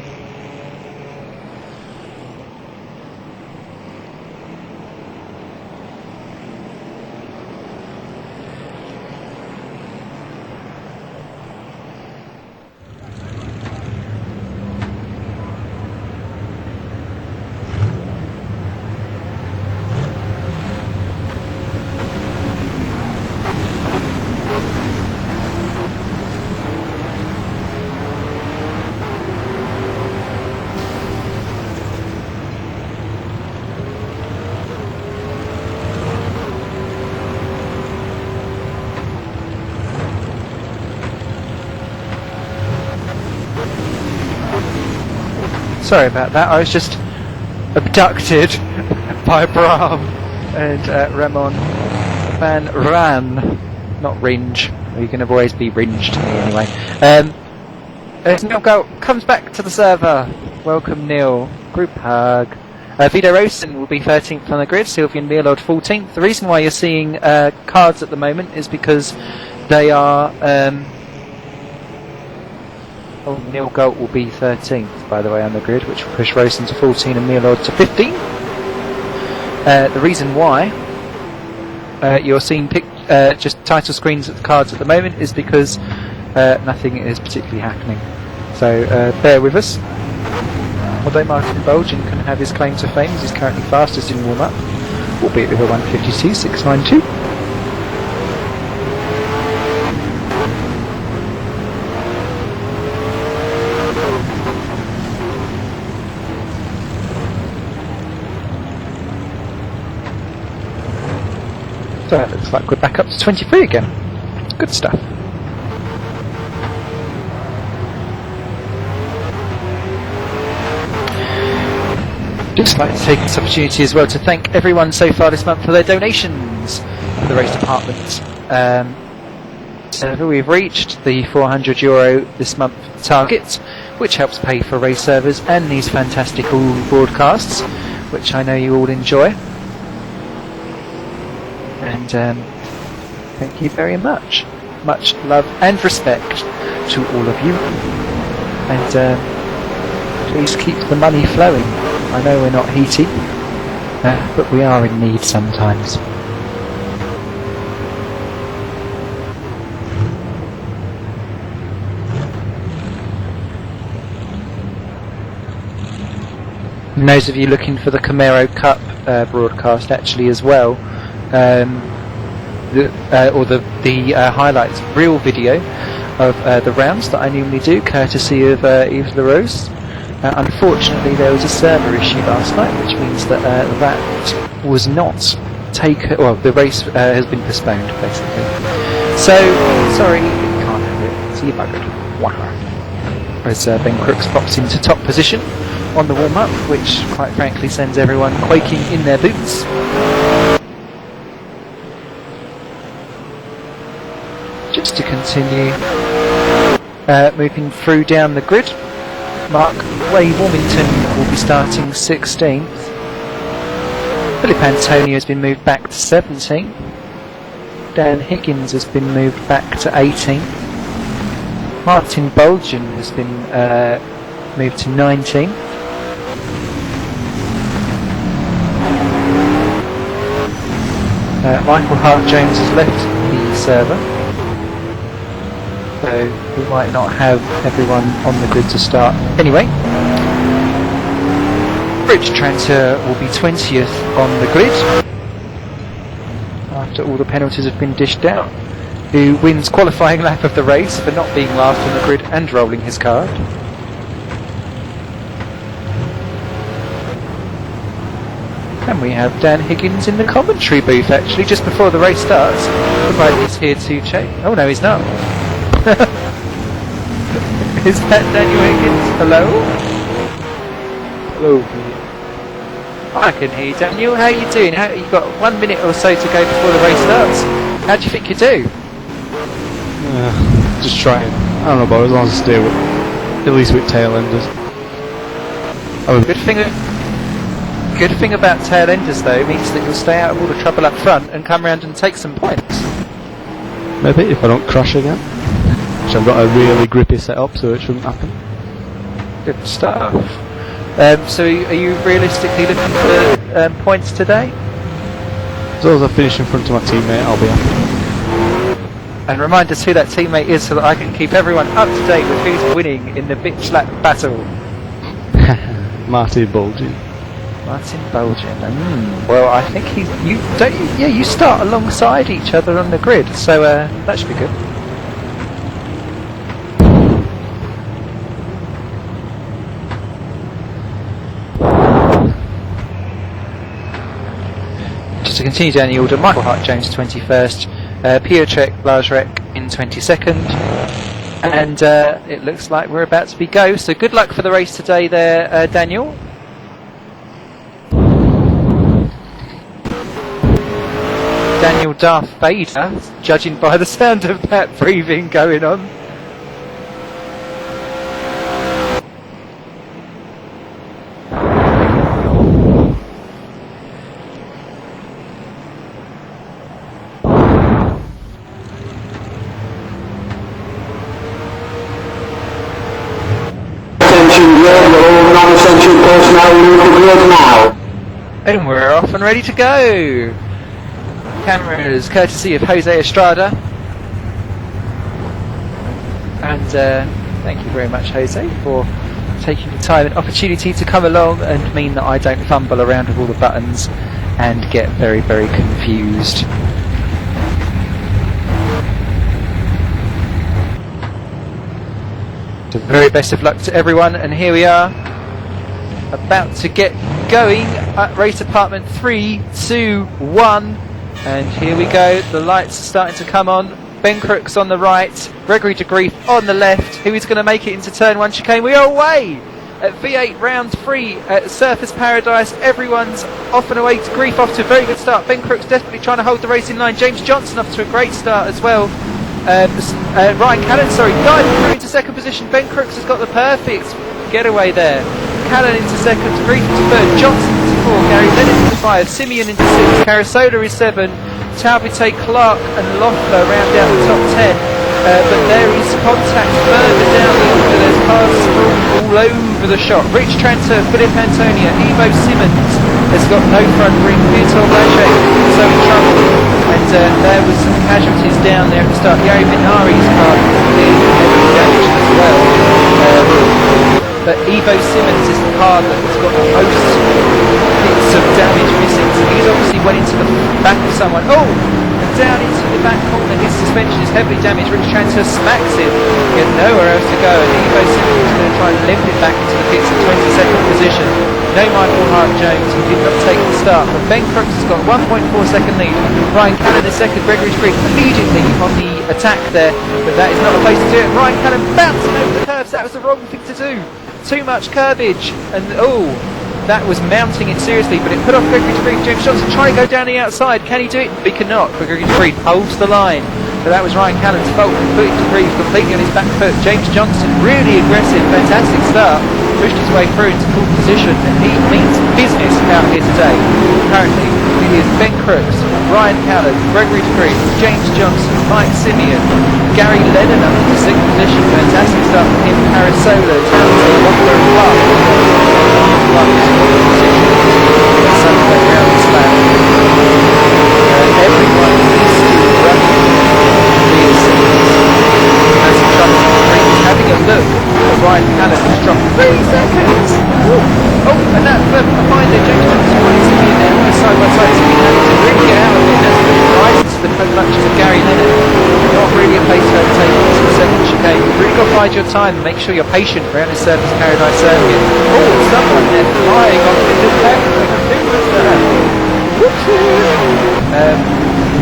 Speaker 1: Sorry about that, I was just abducted by Bram and Ramon Van Ran. Not Ringe, you can always be Ringe to me anyway. As Neil comes back to the server. Welcome Neil, group hug. Vito Rosen will be 13th on the grid, Sylvian Mealod 14th. The reason why you're seeing cards at the moment is because they are... Neil Galt will be 13th, by the way, on the grid, which will push Rosen to 14 and Mealod to 15. The reason why you're seeing just title screens of the cards at the moment is because nothing is particularly happening. So bear with us. Although Martin Bolgen can have his claim to fame, as he's currently fastest in warm-up, albeit with a 1:52.692. So it looks like we're back up to 23 again. Good stuff. Just like to take this opportunity as well to thank everyone so far this month for their donations for the Race Department server. We've reached the €400 this month target, which helps pay for race servers and these fantastical broadcasts, which I know you all enjoy. And thank you very much. Much love and respect to all of you. And please keep the money flowing. I know we're not heaty, but we are in need sometimes. And those of you looking for the Camaro Cup broadcast actually as well, the highlights reel video of the rounds that I normally do, courtesy of Yves LaRose. Unfortunately, there was a server issue last night, which means that that was not taken. Well, the race has been postponed, basically. So sorry, you can't have it. See you buggered. Wow. As Ben Crooks pops into top position on the warm-up, which quite frankly sends everyone quaking in their boots. Just to continue moving through down the grid, Mark Way Warmington will be starting 16th. Philip Antonio has been moved back to 17th. Dan Higgins has been moved back to 18th. Martin Bolgen has been moved to 19th. Michael Hart-Jones has left the server, so we might not have everyone on the grid to start. Anyway, Rich Tranter will be 20th on the grid after all the penalties have been dished out, who wins qualifying lap of the race for not being last on the grid and rolling his card. And we have Dan Higgins in the commentary booth actually just before the race starts. Provided he's here to check. Oh no, he's not. Is that Daniel Higgins? Hello?
Speaker 2: Hello.
Speaker 1: I can hear you, Daniel. How are you doing? You've got 1 minute or so to go before the race starts. How do you think you do?
Speaker 2: Just trying. I don't know, but as long as I stay with, at least with tail enders.
Speaker 1: Oh, good thing about tail enders though means that you'll stay out of all the trouble up front and come around and take some points.
Speaker 2: Maybe if I don't crash again, which I've got a really grippy setup, so it shouldn't happen.
Speaker 1: Good stuff. So are you realistically looking for points today?
Speaker 2: As long as I finish in front of my teammate, I'll be happy.
Speaker 1: And remind us who that teammate is so that I can keep everyone up to date with who's winning in the bitch slap battle.
Speaker 2: Martin Bulgin.
Speaker 1: Martin Bulgin. Well, I think you start alongside each other on the grid, so that should be good. Just to continue down the order, Michael Hart Jones 21st, Piotrek Blazrek in 22nd, and it looks like we're about to be go. So good luck for the race today there, Daniel. Daniel Darth Vader, judging by the sound of that breathing going on.
Speaker 3: Non-essential personnel leave the grid now.
Speaker 1: And we're off and ready to go. Cameras courtesy of Jose Estrada. And thank you very much, Jose, for taking the time and opportunity to come along and mean that I don't fumble around with all the buttons and get very, very confused. So very best of luck to everyone, and here we are, about to get going at Race Department 3, 2, 1, and here we go. The lights are starting to come on. Ben Crooks on the right, Gregory de Grief on the left. Who is going to make it into turn 1 chicane? We are away at V8 round 3 at Surface Paradise. Everyone's off and away. De Grief off to a very good start. Ben Crooks desperately trying to hold the race in line. James Johnson off to a great start as well. Ryan Callan, diving through into second position. Ben Crooks has got the perfect getaway there. Callan into second, Grief into third, Johnson into 4, Gary Lennon into 5, Simeon into 6, Carasola is 7, Talbot, Clark and Loeffler round out the top 10. But there is contact further down the order. There's cars all over the shot. Rich Tranter, Philip Antonia, Ivo Simmons has got no front ring. Vitor Blanchet is in trouble. And there was some casualties down there at the start. Gary Minari's car clearly heavily damaged as well. But Ivo Simmons is the car that has got the most bits of damage missing. So he's obviously went into the back of someone. Oh! And down into the back corner. His suspension is heavily damaged. Rich Tranter smacks him. He had nowhere else to go. And Ivo Simmons is going to try and limp it back into the pits in 22nd position. No Michael Hart Jones, who did not take the start. But Ben Crooks has got 1.4 second lead. Ryan Callan is second. Gregory Street immediately on the attack there. But that is not the place to do it. Ryan Callan bouncing over the curves. That was the wrong thing to do. Too much curbage, and that was mounting it seriously, but it put off Gregory Freed. James Johnson trying to go down the outside. Can he do it? He cannot. Gregory Freed holds the line, but that was Ryan Callan's fault. Put Freed completely on his back foot. James Johnson really aggressive, fantastic start, pushed his way through into cool position, and he means business out here today. Currently, it is Ben Crooks, Ryan Callan, Gregory Freed, James Johnson, Mike Simeon, Gary Lennon up into 6th position. Fantastic start from him. Carasola, Townsend, Loeffler and Clark. Somewhere around this lap. Everyone is still running. Has some trouble having a look at Ryan Callan, who's dropped 3 seconds. Oh, and that behind there, James Johnson wanted to be in there, side by side, so he had to really get out of it. That's right into the clutches of Gary Lennon. Not really a place to overtake into the second chicane. You've really got to bide your time and make sure you're patient around the Surface Paradise circuit. Oh, someone there flying off into the back. Who was that?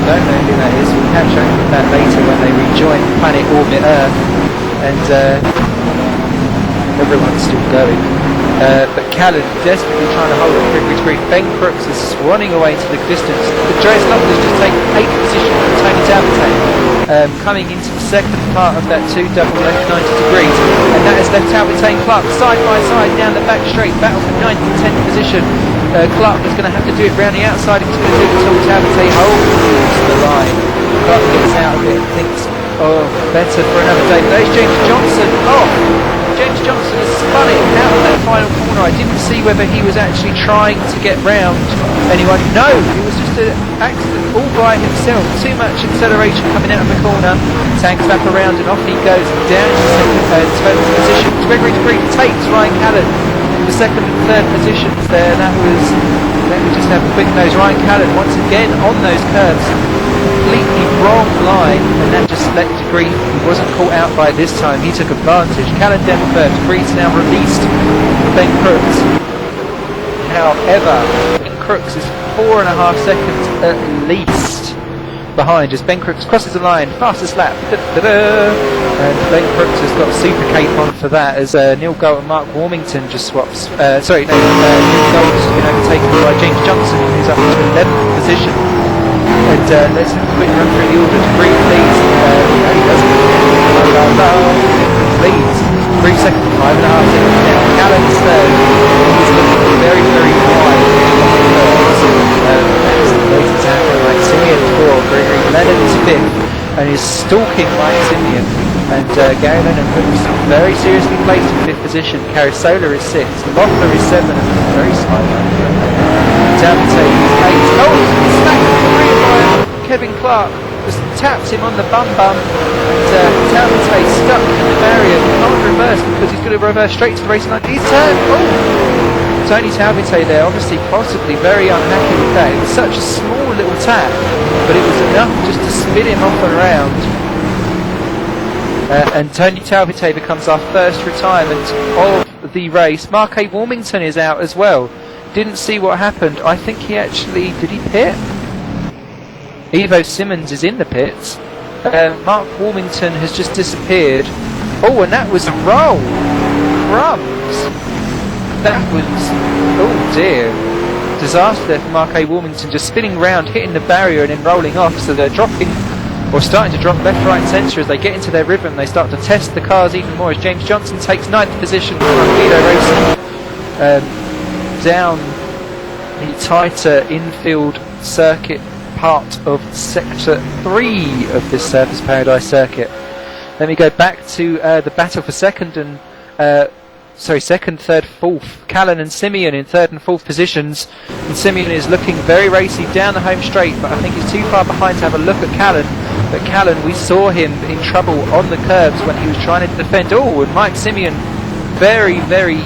Speaker 1: Don't know who that is. We'll catch up with that later when they rejoin planet orbit Earth. And everyone's still going. But Callan desperately trying to hold on Gregory Street. Ben Crooks is swanning away to the distance. Andreas Loeffler has just taken 8th position from Tony Talbot, coming into the second part of that 2 double left 90 degrees. And that has left Talbot and Clark side by side down the back straight. Battle for 9th and 10th position. Clark is going to have to do it round the outside. He's going to do it until Talbot holds the line. Clark gets out of it. I think Oh, better for another day. But there's James Johnson. Oh, James Johnson has spun it out of that final corner. I didn't see whether he was actually trying to get round anyone. No, it was just an accident all by himself. Too much acceleration coming out of the corner. Tanks lap around and off he goes down to third position. Gregory DeBree takes Ryan Callan in the second and third positions there. That was, let me just have a quick nose. Ryan Callan once again on those curves. Completely wrong line, and that just let DeBree, he wasn't caught out by it this time, he took advantage. Callan then first, DeBree's now released Ben Crooks. However, Ben Crooks is 4.5 seconds at least behind as Ben Crooks crosses the line, fastest lap, and Ben Crooks has got a super cape on for that as Neil Gold and Mark Warmington just swaps, Neil Gold has been overtaken by James Johnson who's up to 11th position. And let's have a quick run through the order. DeBree leads, no he doesn't, leads, DeBree second, 5.5 seconds now, Callan's third, he's looking very, very wide that's the latest happen. Mike Simeon 4, Gregory Lennon's 5th, and he's stalking Mike Simeon, and Gary Lennon looks very seriously placed in 5th position. Carasola is 6th, Loeffler is 7th, very slightly. Davite is 8th. Oh, he's smacked free by Kevin Clark. Just taps him on the bum and Davite stuck in the barrier. Can't reverse because he's going to reverse straight to the racing line. He's turned. Oh! Tony Davite there, obviously possibly very unhappy with that. It was such a small little tap, but it was enough just to spin him off and around. And Tony Davite becomes our first retirement of the race. Mark A. Warmington is out as well. Didn't see what happened. I think he actually, did he pit? Evo Simmons is in the pits. Mark Warmington has just disappeared. Oh, and that was a roll. Crumbs. That was, oh dear. Disaster there for Mark A. Warmington, just spinning round, hitting the barrier and then rolling off. So they're dropping, or starting to drop left, right and centre as they get into their rhythm. They start to test the cars even more as James Johnson takes 9th position from Guido Racing. Down the tighter infield circuit part of sector 3 of this Surfers Paradise circuit. Let me go back to the battle for second, third, fourth. Callan and Simeon in 3rd and 4th positions, and Simeon is looking very racy down the home straight, but I think he's too far behind to have a look at Callan. But Callan, we saw him in trouble on the curbs when he was trying to defend. Oh, and Mike Simeon very, very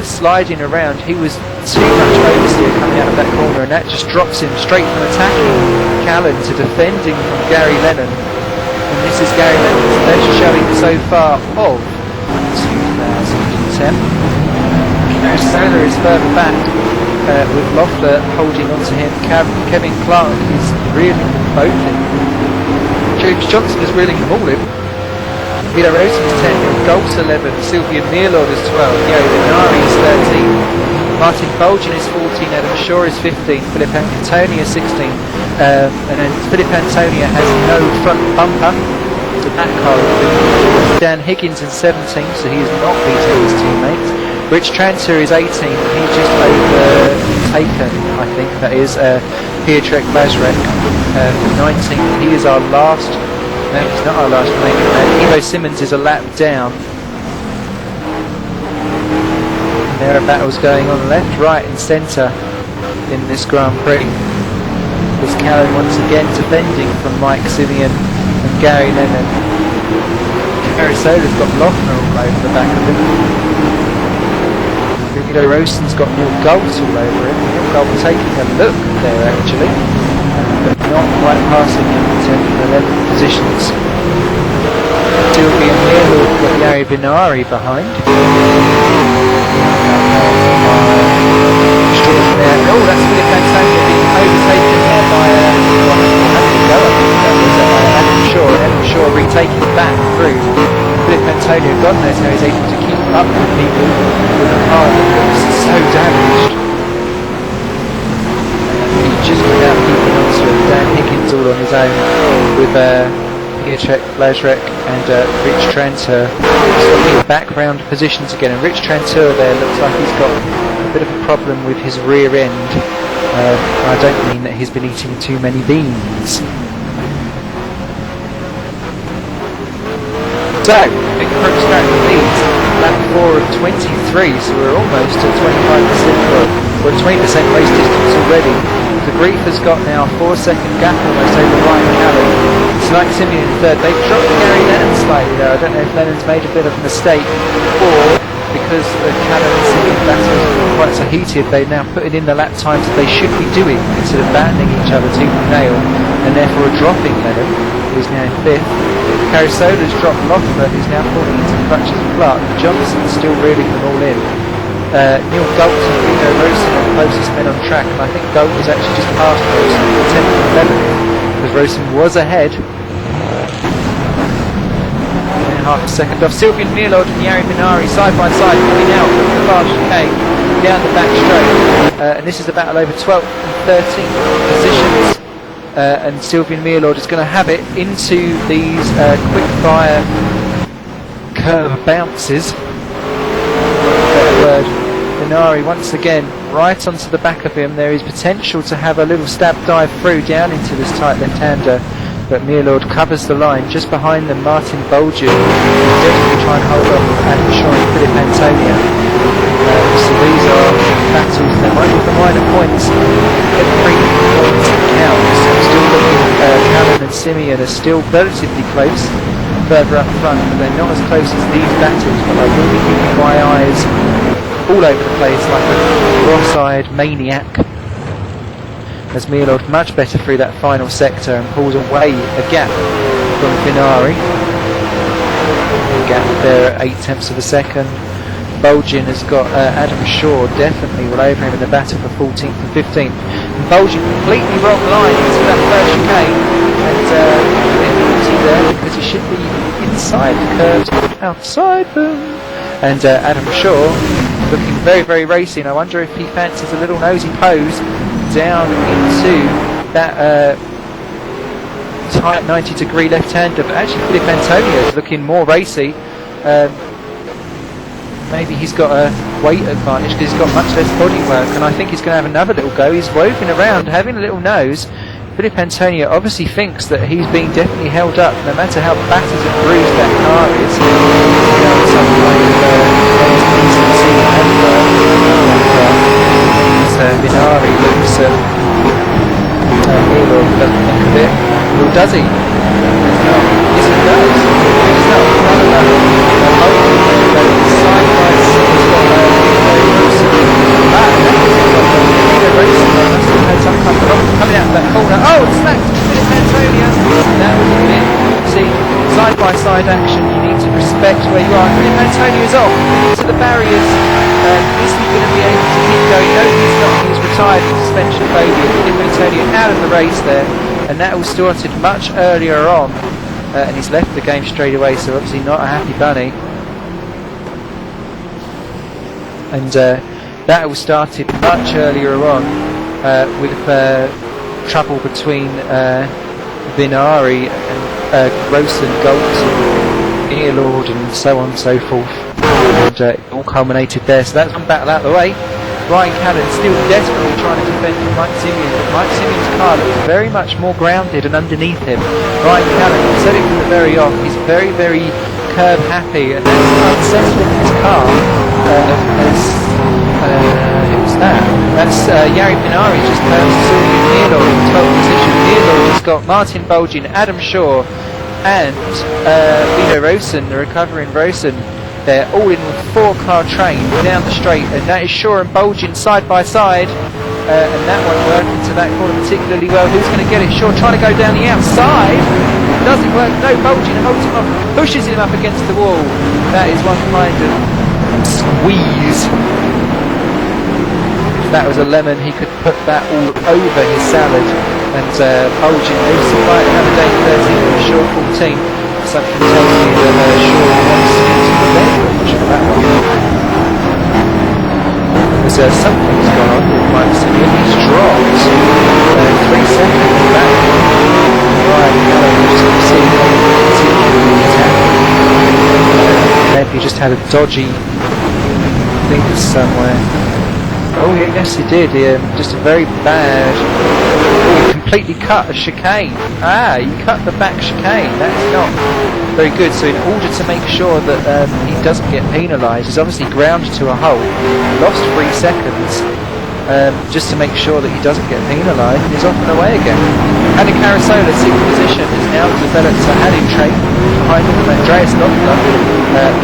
Speaker 1: sliding around. He was too much oversteer coming out of that corner, and that just drops him straight from attacking Callan to defending from Gary Lennon. And this is Gary Lennon's best showing so far of 2010. Carasola is further back with Loeffler holding on to him. Kevin Clark is reeling them both in. James Johnson is reeling them all in. Guido Racing's 10, Golt's 11, Sylvian Meerlord is 12, Gary Benari is 13, Martin Bolgen is 14, Adam Shaw is 15, Philip Antonio is 16, and then Philip Antonio has no front bumper to that car. Dan Higgins is 17, so he is not beating his teammates. Rich Tranter is 18, he's just overtaken, I think that is, Pietrek Lazarek, 19, he is our last. No, he's not our last remaining man. Evo Simmons is a lap down. There are battles going on left, right and centre in this Grand Prix. There's Callan once again defending from Mike Simeon and Gary Lennon. Carisola's got Loeffler all over the back of him. Guido Roson's got Neil Gold all over him. Neil Gold taking a look there actually, but not quite passing him in 10th and 11th positions. Sylvia Meerlord got Gary Benari behind. Oh, that's Philip Antonio being overtaken there by Adam Shaw. Adam Shaw retaking back through. Philip Antonio, God knows how he's able to keep up with people with a car that looks so damaged. He's just without keeping on to it. Dan Higgins all on his own with Pietrek Lazarek and Rich Tranter swapping background positions again. And Rich Tranter there looks like he's got a bit of a problem with his rear end. I don't mean that he's been eating too many beans. So, Big Crooks back the lead, lap 4 of 23, so we're almost at 25%, we're at 20% race distance already. The Grief has got now a 4-second gap almost over Ryan Callan. Like Simeon in third. They've dropped Gary Lennon slightly though. I don't know if Lennon's made a bit of a mistake or because the Callan and Simeon battles are quite so heated, they're now putting in the lap times that they should be doing instead of abandoning each other tooth and nail, and therefore dropping Lennon, who's now in fifth. Carisola's dropped Loffer, who's now falling into Crutches and Clark. Johnson's still reeling them all in. Neil Galt and Vito Rosen are the closest men on track, and I think Galt was actually just past Rosen, 10th and 11th, because Rosen was ahead. Half a second off. Sylvian Meerlord and Yari Minari side by side coming out from the far chicane down the back straight. And this is the battle over 12th and 13th positions. And Sylvian Meerlord is going to have it into these quick fire curve bounces. Word. Minari once again right onto the back of him. There is potential to have a little stab dive through down into this tight left-hander. But Meerlord covers the line just behind them. Martin Bolger desperately trying to hold off Adam Shaw and Philip Antonio. So these are battles. There might be the minor points. Every point counts. I'm still looking. Callan and Simeon are still relatively close, further up front, but they're not as close as these battles. But I will be keeping my eyes all over the place like a cross-eyed maniac. As Meerlord much better through that final sector and pulls away a gap from Vinari. Gap there at 8/10 of a second. Bolgin has got Adam Shaw definitely all over him in the battle for 14th and 15th. And Bolgin completely wrong line into that first chicane, and difficulty there because he should be inside the curves, outside them. And Adam Shaw looking very, very racy, and I wonder if he fancies a little nosy pose down into that tight 90-degree left-hander. But actually Philip Antonio is looking more racy. Maybe he's got a weight advantage because he's got much less body work, and I think he's going to have another little go. He's woven around, having a little nose. Philip Antonio obviously thinks that he's being definitely held up, no matter how battered and bruised that car is. Some kind of decency and Minari looks at Meerlord, doesn't think of it. Well, does he? No. Yes, he does. He's not. Side by side, he's got coming out of that corner. Oh, it's snapped Philip Antonio. That was a bit. See, side by side action, you need to respect where you are. Philip Antonio's off into the barriers. Is he going to be able to keep going? No, he's not. He's retired from suspension failure. Philip Antonio out of the race there, and that was started much earlier on. And he's left the game straight away, so obviously not a happy bunny. And that was started much earlier on with trouble between Vinari and Rosen, Galton, Meerlord, and so on and so forth. And it all culminated there. So that's one battle out of the way. Ryan Callan still desperately trying to defend from Mike Simeon, but Mike Simeon's car looks very much more grounded and underneath him. Ryan Callan, I said it from the very off, he's very, very curb happy, and that's unsettling his car. Who's that? That's Yari Minari just passed Sylvian Meerlord in 12th position. Meerlord has got Martin Bolgin, Adam Shaw, and Vito Rosen, the recovering Rosen. They're all in a 4-car train down the straight, and that is Shaw and Bolgin side by side, and that won't work into that corner particularly well. Who's going to get it? Shaw trying to go down the outside. Doesn't work. No, Bolgin holds him up, pushes him up against the wall. That is one kind of squeeze. If that was a lemon, he could put that all over his salad. And Bolgin moves to fight another day 13 and Shaw 14. Something tells me that Shaw wants to get to the bench for that one. Because something's gone on with Mike Simeon. He's dropped 3 seconds back. Right, just see maybe he just had a dodgy thing somewhere. Oh yes he did, just a very bad Oh, he completely cut a chicane. He cut the back chicane. That's not very good. So in order to make sure that he doesn't get penalised, he's obviously ground to a halt, lost 3 seconds, just to make sure that he doesn't get penalised, and he's off and away again. And in Carasola, 6th position, has now developed a heading train behind him, Andreas Loeffler,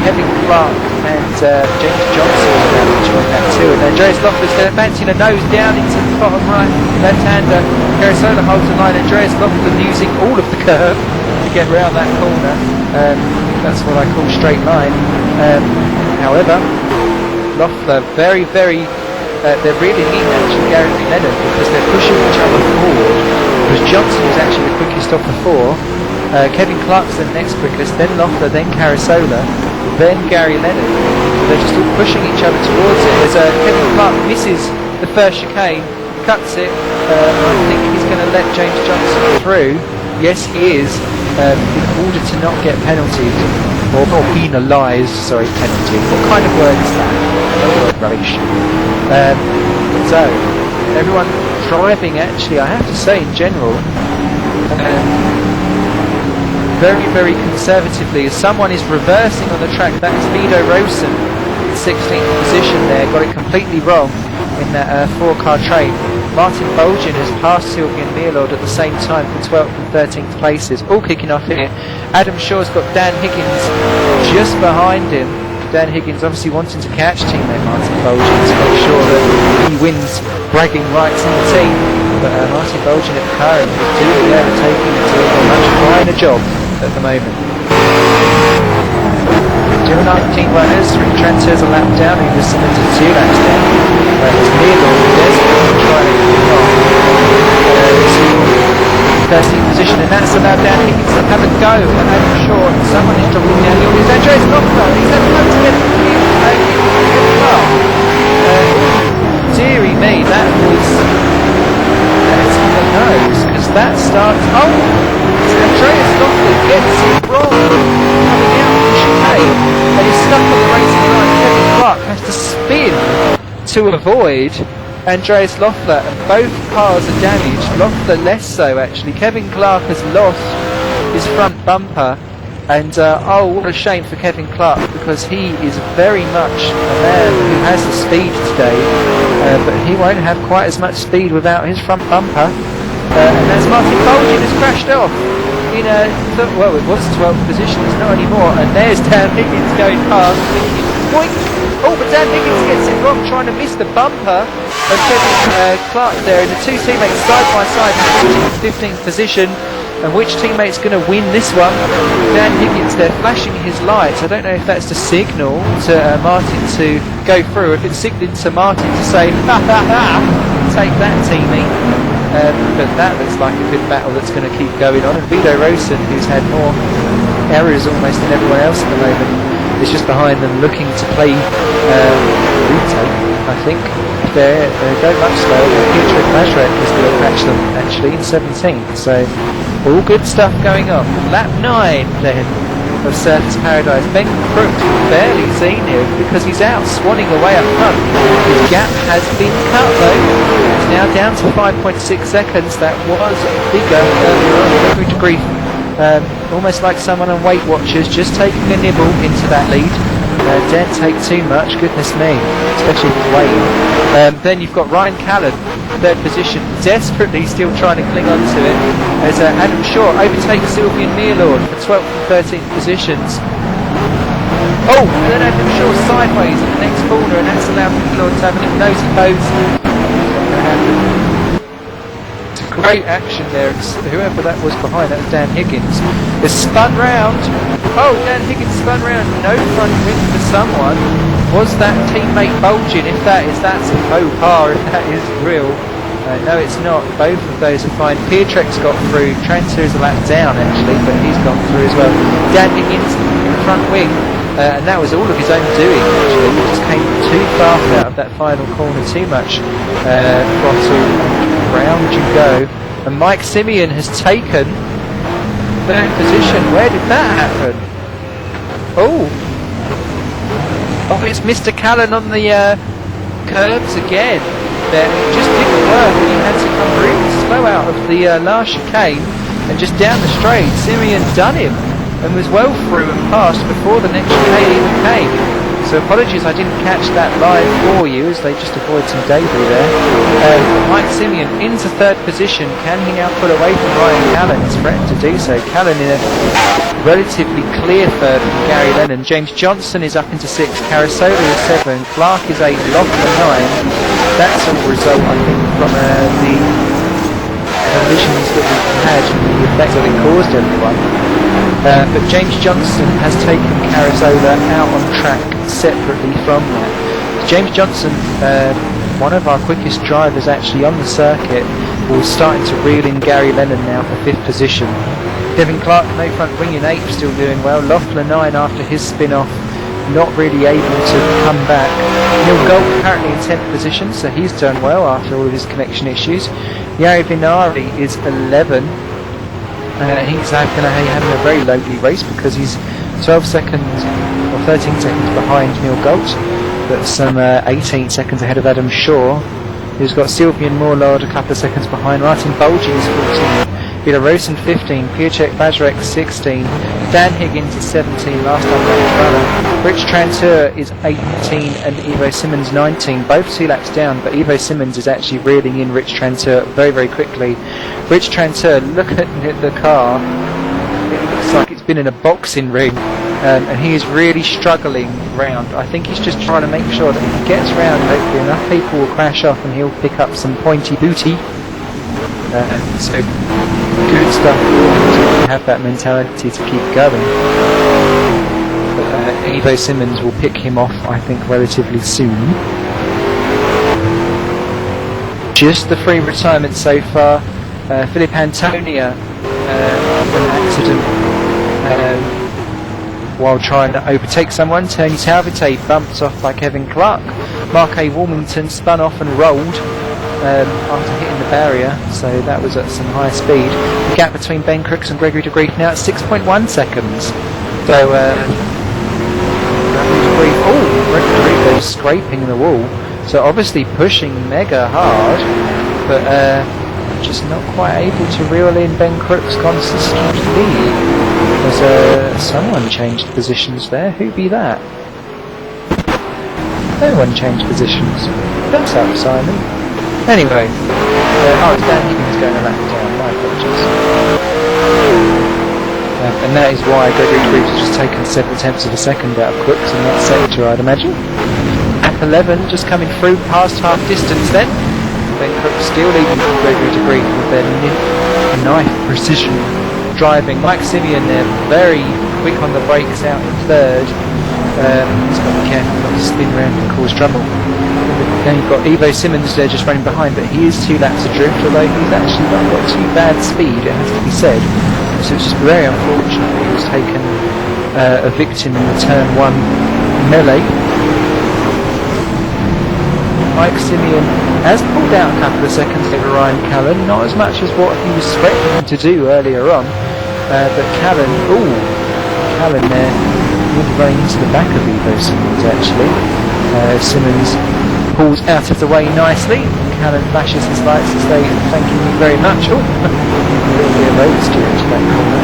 Speaker 1: Kevin Clark and James Johnson are now joining that too. And Andreas Loeffler's going to fancy a nose down into the bottom right left-hander. Carasola holds the line. Andreas Loeffler using all of the curve to get round that corner. That's what I call straight line. However, Loeffler very, very they're really neat actually, Gary Leonard, because they're pushing each other forward, because Johnson is actually the quickest of the 4, Kevin Clark's the next quickest, then Loeffler, then Carasola, then Gary Leonard. They're just all pushing each other towards it as Kevin Clark misses the first chicane, cuts it. I think he's going to let James Johnson through. Yes, he is, in order to not get penalties, or penalised, sorry, penalty. What kind of word is that? No word, rubbish. So, everyone driving, actually, I have to say, in general, very, very conservatively. As someone is reversing on the track, that is Vido Rosen in 16th position there, got it completely wrong in that 4-car trade. Martin Bolgin has passed Sylvian Meerlord at the same time for 12th and 13th places, all kicking off here. Adam Shaw's got Dan Higgins just behind him. Dan Higgins obviously wanting to catch teammate Martin Bolgin to make sure that he wins bragging rights in the team. But Martin Bolgin at the car is doing the overtaking to a much finer job at the moment. 19 runners, 3 transfers a lap down, he was similar to 2 laps down. It's Meerlord who desperately trying to get off. 13th position, and that's allowed Dan Higgins to have a go. And I'm sure someone is dropping down here. It's Andreas Loeffler. He's had a go to get dearie me, that was on the nose, because that starts. Oh, Andreas Loeffler gets it wrong coming out of the chicane, and he's stuck on the racing line. Kevin Clark has to spin to avoid Andreas Loeffler, and both cars are damaged. Loeffler less so, actually. Kevin Clark has lost his front bumper, and oh, what a shame for Kevin Clark, because he is very much a man who has the speed today, but he won't have quite as much speed without his front bumper. And as Martin Bolgin has crashed off in well, it was 12th position, it's not anymore, and there's Dan Higgins going past, thinking, boink! Oh, but Dan Higgins gets it wrong, trying to miss the bumper of Kevin Clark there, and the 2 teammates side by side in 15th position. And which teammate's going to win this one? Dan Higgins there flashing his lights. I don't know if that's the signal to Martin to go through, if it's signalling to Martin to say, ha ha ha, take that teammate. But that looks like a good battle that's going to keep going on. And Vido Rosen, who's had more errors almost than everyone else at the moment, is just behind them looking to play retake, I think. They're going much slower. Peter Mazurek is going to catch them actually in 17th. So all good stuff going on. Lap 9 then of Surfers Paradise. Ben Crook barely seen him because he's out swanning away up front. His gap has been cut though. It's now down to 5.6 seconds. That was bigger earlier on. Good grief. Almost like someone on Weight Watchers just taking a nibble into that lead. Don't take too much, goodness me, especially if it's weighing. Then you've got Ryan Callan, 3rd position, desperately still trying to cling on to it, as Adam Shaw overtakes Sylvian Meerlord for 12th and 13th positions. Oh, and then Adam Shaw sideways in the next corner, and that's allowed Meerlord to have a little nosy pose. Great action there. It's whoever that was behind, that was Dan Higgins, is spun round. Oh, Dan Higgins spun round. No front wing for someone. Was that teammate Bolgin? If that's a faux pas, if that is real. No, it's not. Both of those are fine. Pietrek's got through. Transfer is a lap down actually, but he's gone through as well. Dan Higgins in the front wing. And that was all of his own doing actually. He just came too fast out of that final corner, too much throttle. Round you go, and Mike Simeon has taken 3rd position. Where did that happen? Oh, it's Mr. Callan on the curbs again. That just didn't work, and he had to come routes. slow out of the last chicane and just down the straight. Simeon done him and was well through and past before the next chicane even came. So apologies I didn't catch that live for you as they just avoid some debris there. Mike Simeon into third position. Can he now pull away from Ryan Callan? He's threatened to do so. Callan in a relatively clear third from Gary Lennon. James Johnson is up into 6. Carasola is 7. Clark is 8. Loeffler 9. That's a result I think from the collisions that we've had and the effect that it caused everyone. But James Johnson has taken Carasola out on track separately from that. James Johnson, one of our quickest drivers actually on the circuit, was starting to reel in Gary Lennon now for 5th position. Devin Clark, no front wing in 8th, still doing well. Loeffler 9 after his spin-off, not really able to come back. Neil Gold currently in 10th position, so he's done well after all of his connection issues. Yari Vinari is 11. He's going to be having a very lonely race because he's 12 seconds or 13 seconds behind Neil Gold, but some 18 seconds ahead of Adam Shaw, who's got Sylvian Morlord a couple of seconds behind. Martin Bolgin is 14. Villarosen 15, Piacek Bazarek 16, Dan Higgins is 17, last unranked runner. Rich Tranteur is 18 and Ivo Simmons 19, both 2 laps down, but Ivo Simmons is actually reeling in Rich Tranteur very, very quickly. Rich Tranteur, look at the car, it looks like it's been in a boxing ring, and he is really struggling round. I think he's just trying to make sure that if he gets round, hopefully enough people will crash off and he'll pick up some pointy booty. So good stuff to have that mentality to keep going. But Ivo Simmons will pick him off, I think, relatively soon. Just the 3 retirements so far. Philip Antonia, an accident while trying to overtake someone. Tony Talvite bumped off by Kevin Clark. Mark A. Wilmington spun off and rolled after hitting the barrier, so that was at some high speed. The gap between Ben Crooks and Gregory de Grief now at 6.1 seconds. So Gregory de Grief is scraping the wall, so obviously pushing mega hard, but just not quite able to reel in Ben Crooks' consistent lead. There's someone changed positions there. Who be that? No one changed positions. That's out, Simon. Anyway, it's Dan Higgins going a lap down, my apologies. And that is why Gregory de Grief has just taken 7/10 of a second out of Crooks in that sector, I'd imagine. Lap 11 just coming through past half distance then. Ben Crooks still leading Gregory de Grief with their knife precision driving. Mike Simeon there, very quick on the brakes out in 3rd. He's got to be careful not to spin round and cause trouble. Then you've got Ivo Simmons there just running behind, but he is 2 laps adrift, although he's actually not got too bad speed, it has to be said. So it's just very unfortunate that he was taken a victim in the turn 1 melee. Mike Simeon has pulled out a couple of seconds over Ryan Callan, not as much as what he was threatening to do earlier on, but Callan there will running into the back of Ivo Simmons actually. Simmons pulls out of the way nicely. Callan flashes his lights to say thanking you very much. Oh, a little bit of oversteer into that corner.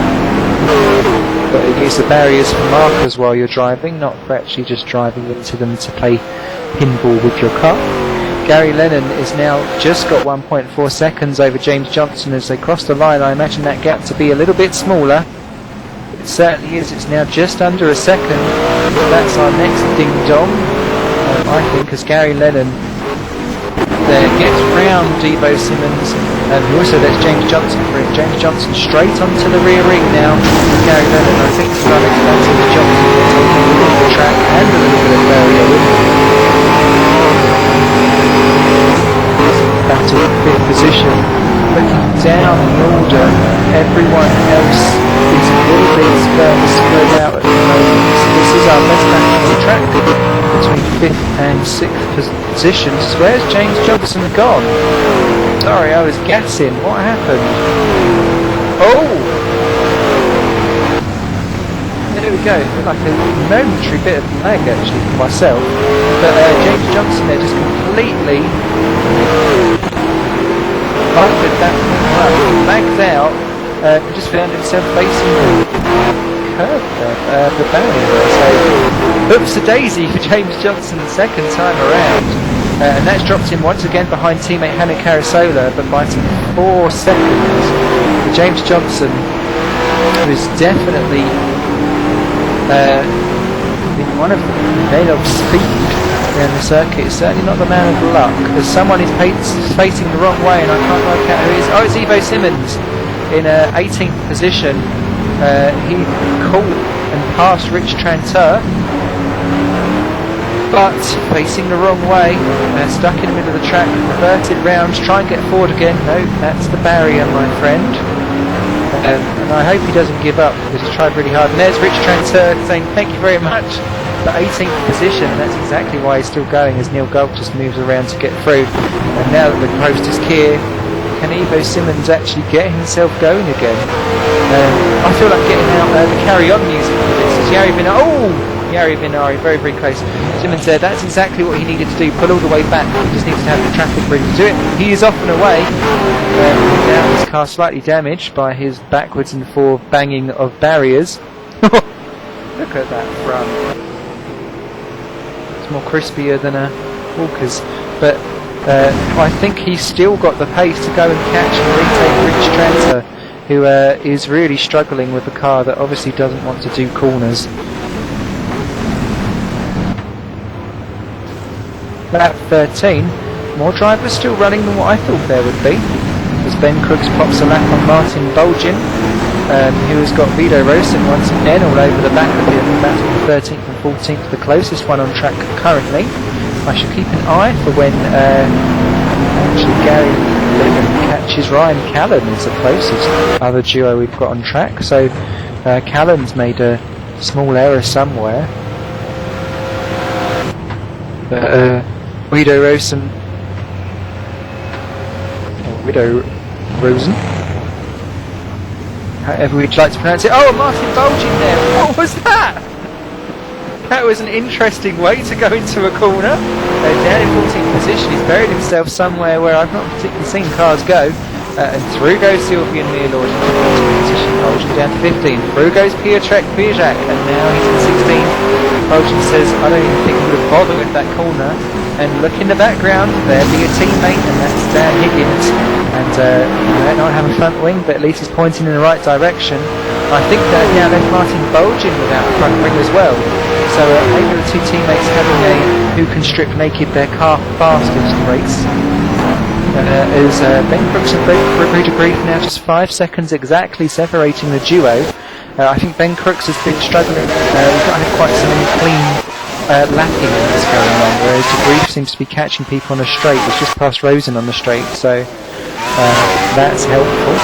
Speaker 1: But it is the barriers for markers while you're driving, not for actually just driving into them to play pinball with your car. Gary Lennon is now just got 1.4 seconds over James Johnson as they cross the line. I imagine that gap to be a little bit smaller. It certainly is. It's now just under a second. That's our next ding-dong, I think, as Gary Lennon there gets round Ivo Simmons, and also there's James Johnson through. James Johnson straight onto the rear ring now with Gary Lennon. I think it's unexpected that Johnson will take a little bit of the track and a little bit of barrier with him. Back to 5th position. Looking down the order, everyone else is a little bit further spread out at the moment. So this is our best back on the track between 5th and 6th positions. Where's James Johnson gone? Sorry, I was guessing. What happened? Oh! There we go. Like a momentary bit of lag actually for myself. But James Johnson there just completely But that lagged out, just found himself facing the curb there, the barrier there. So, oops-a-daisy for James Johnson the second time around. And that's dropped him once again behind teammate Hannah Carasola, but by some 4 seconds. James Johnson, who is definitely one of the men of speed around the circuit, is certainly not the man of luck, as someone is facing the wrong way and I can't work out who it is. Oh, it's Evo Simmons in 18th position. He caught and passed Rich Tranter, but facing the wrong way, stuck in the middle of the track, reverted round, try and get forward again. No, that's the barrier, my friend. And I hope he doesn't give up, because he's tried really hard. And there's Rich Tranter saying thank you very much for 18th position. That's exactly why he's still going, as Neil Gulp just moves around to get through. And now that the coast is clear, can Evo Simmons actually get himself going again? I feel like getting out the carry-on music for this. Is Yari Vinari, very, very close. Simmons said that's exactly what he needed to do, pull all the way back. He just needs to have the traffic ready to do it. He is off and away. Now his car slightly damaged by his backwards and forward banging of barriers. Look at that front. It's more crispier than a Walker's. But I think he's still got the pace to go and catch and retake Rich Tranter, who is really struggling with a car that obviously doesn't want to do corners. Lap 13, more drivers still running than what I thought there would be, as Ben Crooks pops a lap on Martin Bolgin, who has got Vito Rosen once again all over the back of him. That's the 13th and 14th, the closest one on track currently. I shall keep an eye for when actually Gary Lennon catches Ryan Callan as the closest other duo we've got on track. So Callan's made a small error somewhere. Guido Rosen, or Widow Rosen, however we'd like to pronounce it. Oh, Martin Bolgin there. What was that? That was an interesting way to go into a corner. Down in 14th position, he's buried himself somewhere where I've not particularly seen cars go. And through goes Sylvian Meerlord into 14th position. Bolgin down to 15. Through goes Piotrek Pijak, and now he's in 16th. Bolgin says, I don't even think he would have bothered with that corner. And look in the background, there'll be a teammate, and that's Dan Higgins. And he might not have a front wing, but at least he's pointing in the right direction. I think that now there's Martin Bolgin without a front wing as well. So maybe the two teammates having a who can strip naked their car fastest race. As Ben Crooks and Gregory DeGrief now just 5 seconds exactly separating the duo. I think Ben Crooks has been struggling. We've not had quite so many clean lapping that's going on, whereas DeGrief seems to be catching people on the straight. He's just past Rosen on the straight, so that's helpful.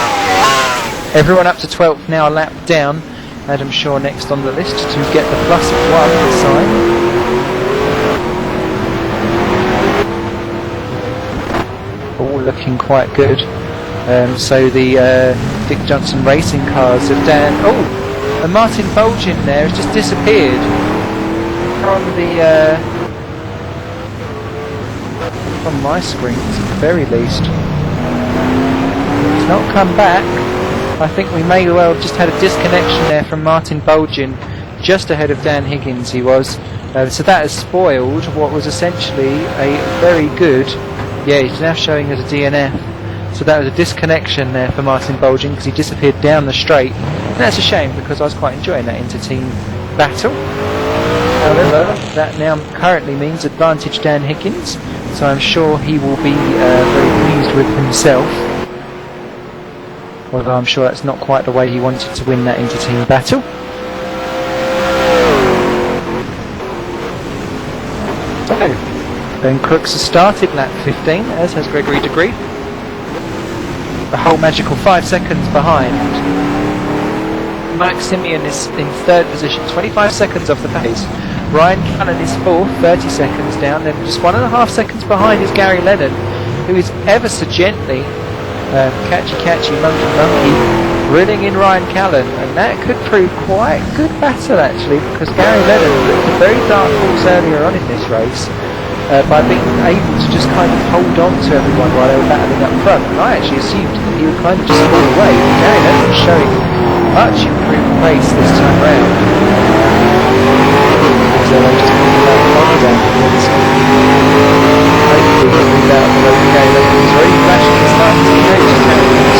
Speaker 1: Everyone up to 12th now, a lap down. Adam Shaw next on the list to get the +1 this time. All looking quite good. So the Dick Johnson racing cars have down. Oh, and Martin Bolgin there has just disappeared from the from my screen at the very least. It's not come back. I think we may well have just had a disconnection there from Martin Bolgin, just ahead of Dan Higgins he was. So that has spoiled what was essentially a very good, yeah, he's now showing as a DNF. So that was a disconnection there for Martin Bolgin because he disappeared down the straight. And that's a shame because I was quite enjoying that inter-team battle. However, that now currently means advantage Dan Higgins, so I'm sure he will be very pleased with himself. Although I'm sure that's not quite the way he wanted to win that inter-team battle. So, Ben Crooks has started lap 15, as has Gregory DeGrief. The whole magical 5 seconds behind. Mike Simeon is in 3rd position, 25 seconds off the pace. Ryan Callan is 4th, 30 seconds down. Then just 1.5 seconds behind is Gary Lennon, who is ever so gently catchy, monkey, grilling in Ryan Callan, and that could prove quite a good battle actually, because Gary Lennon looked a very dark horse earlier on in this race, by being able to just kind of hold on to everyone while they were battling up front. And I actually assumed that he would kind of just fall away. Gary Lennon was showing much improved pace this time round. So they just put that on down towards hopefully he'll move out of the road. Gary Lennon is very flashing his lights. He knows just how important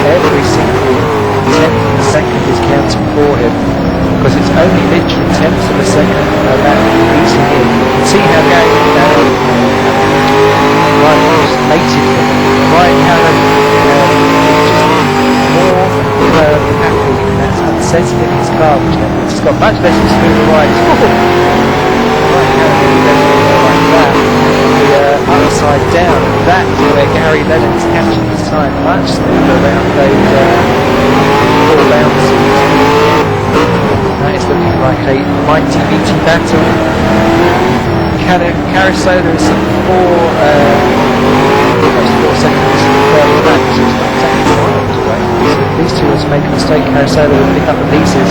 Speaker 1: every single tenth of a second is counting for him, because it's only literally tenths of a second that losing him. You can see how Gary just mated him. Ryan Callan is just more happy, and that's unsettling his car, which means it's got much less to smooth the ride. Ryan Callan definitely more like that. The upside down, that's where Gary Lennon's catching his time much smoother around those 4 bounces. That is looking like a mighty meaty battle. Carasola is some 4 seconds further back, so it's not exactly miles away. So if these two were to make a mistake, Carasola will pick up the pieces.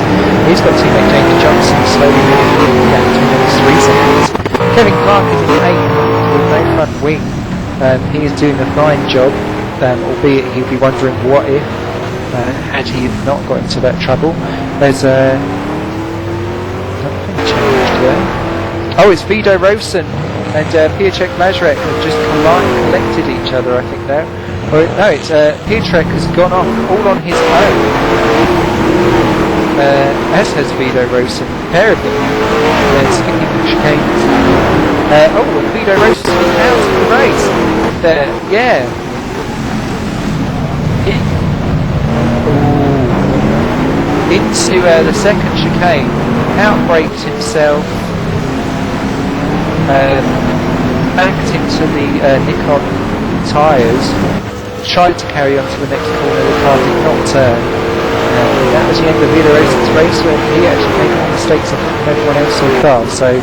Speaker 1: He's got teammate James Johnson slowly moving down to minutes 3 seconds. Kevin Clark is in 8th with no front wing. He is doing a fine job, albeit he'll be wondering what if had he not got into that trouble. There's nothing changed there. Oh, it's Vido Rosen and Piotrek Mazurek have just collected each other, I think now. Or, no, it's Piotrek has gone off all on his own, as has Vido Rosen, a pair of them. Skipping the chicanes. And Vido Rosen's been out of the race. Yeah. Into the second chicane, outbraked himself, backed into the Nikon tyres, tried to carry on to the next corner, the car did not turn. That was the end of Vido Rosen's race, where he actually made more mistakes than everyone else so far, so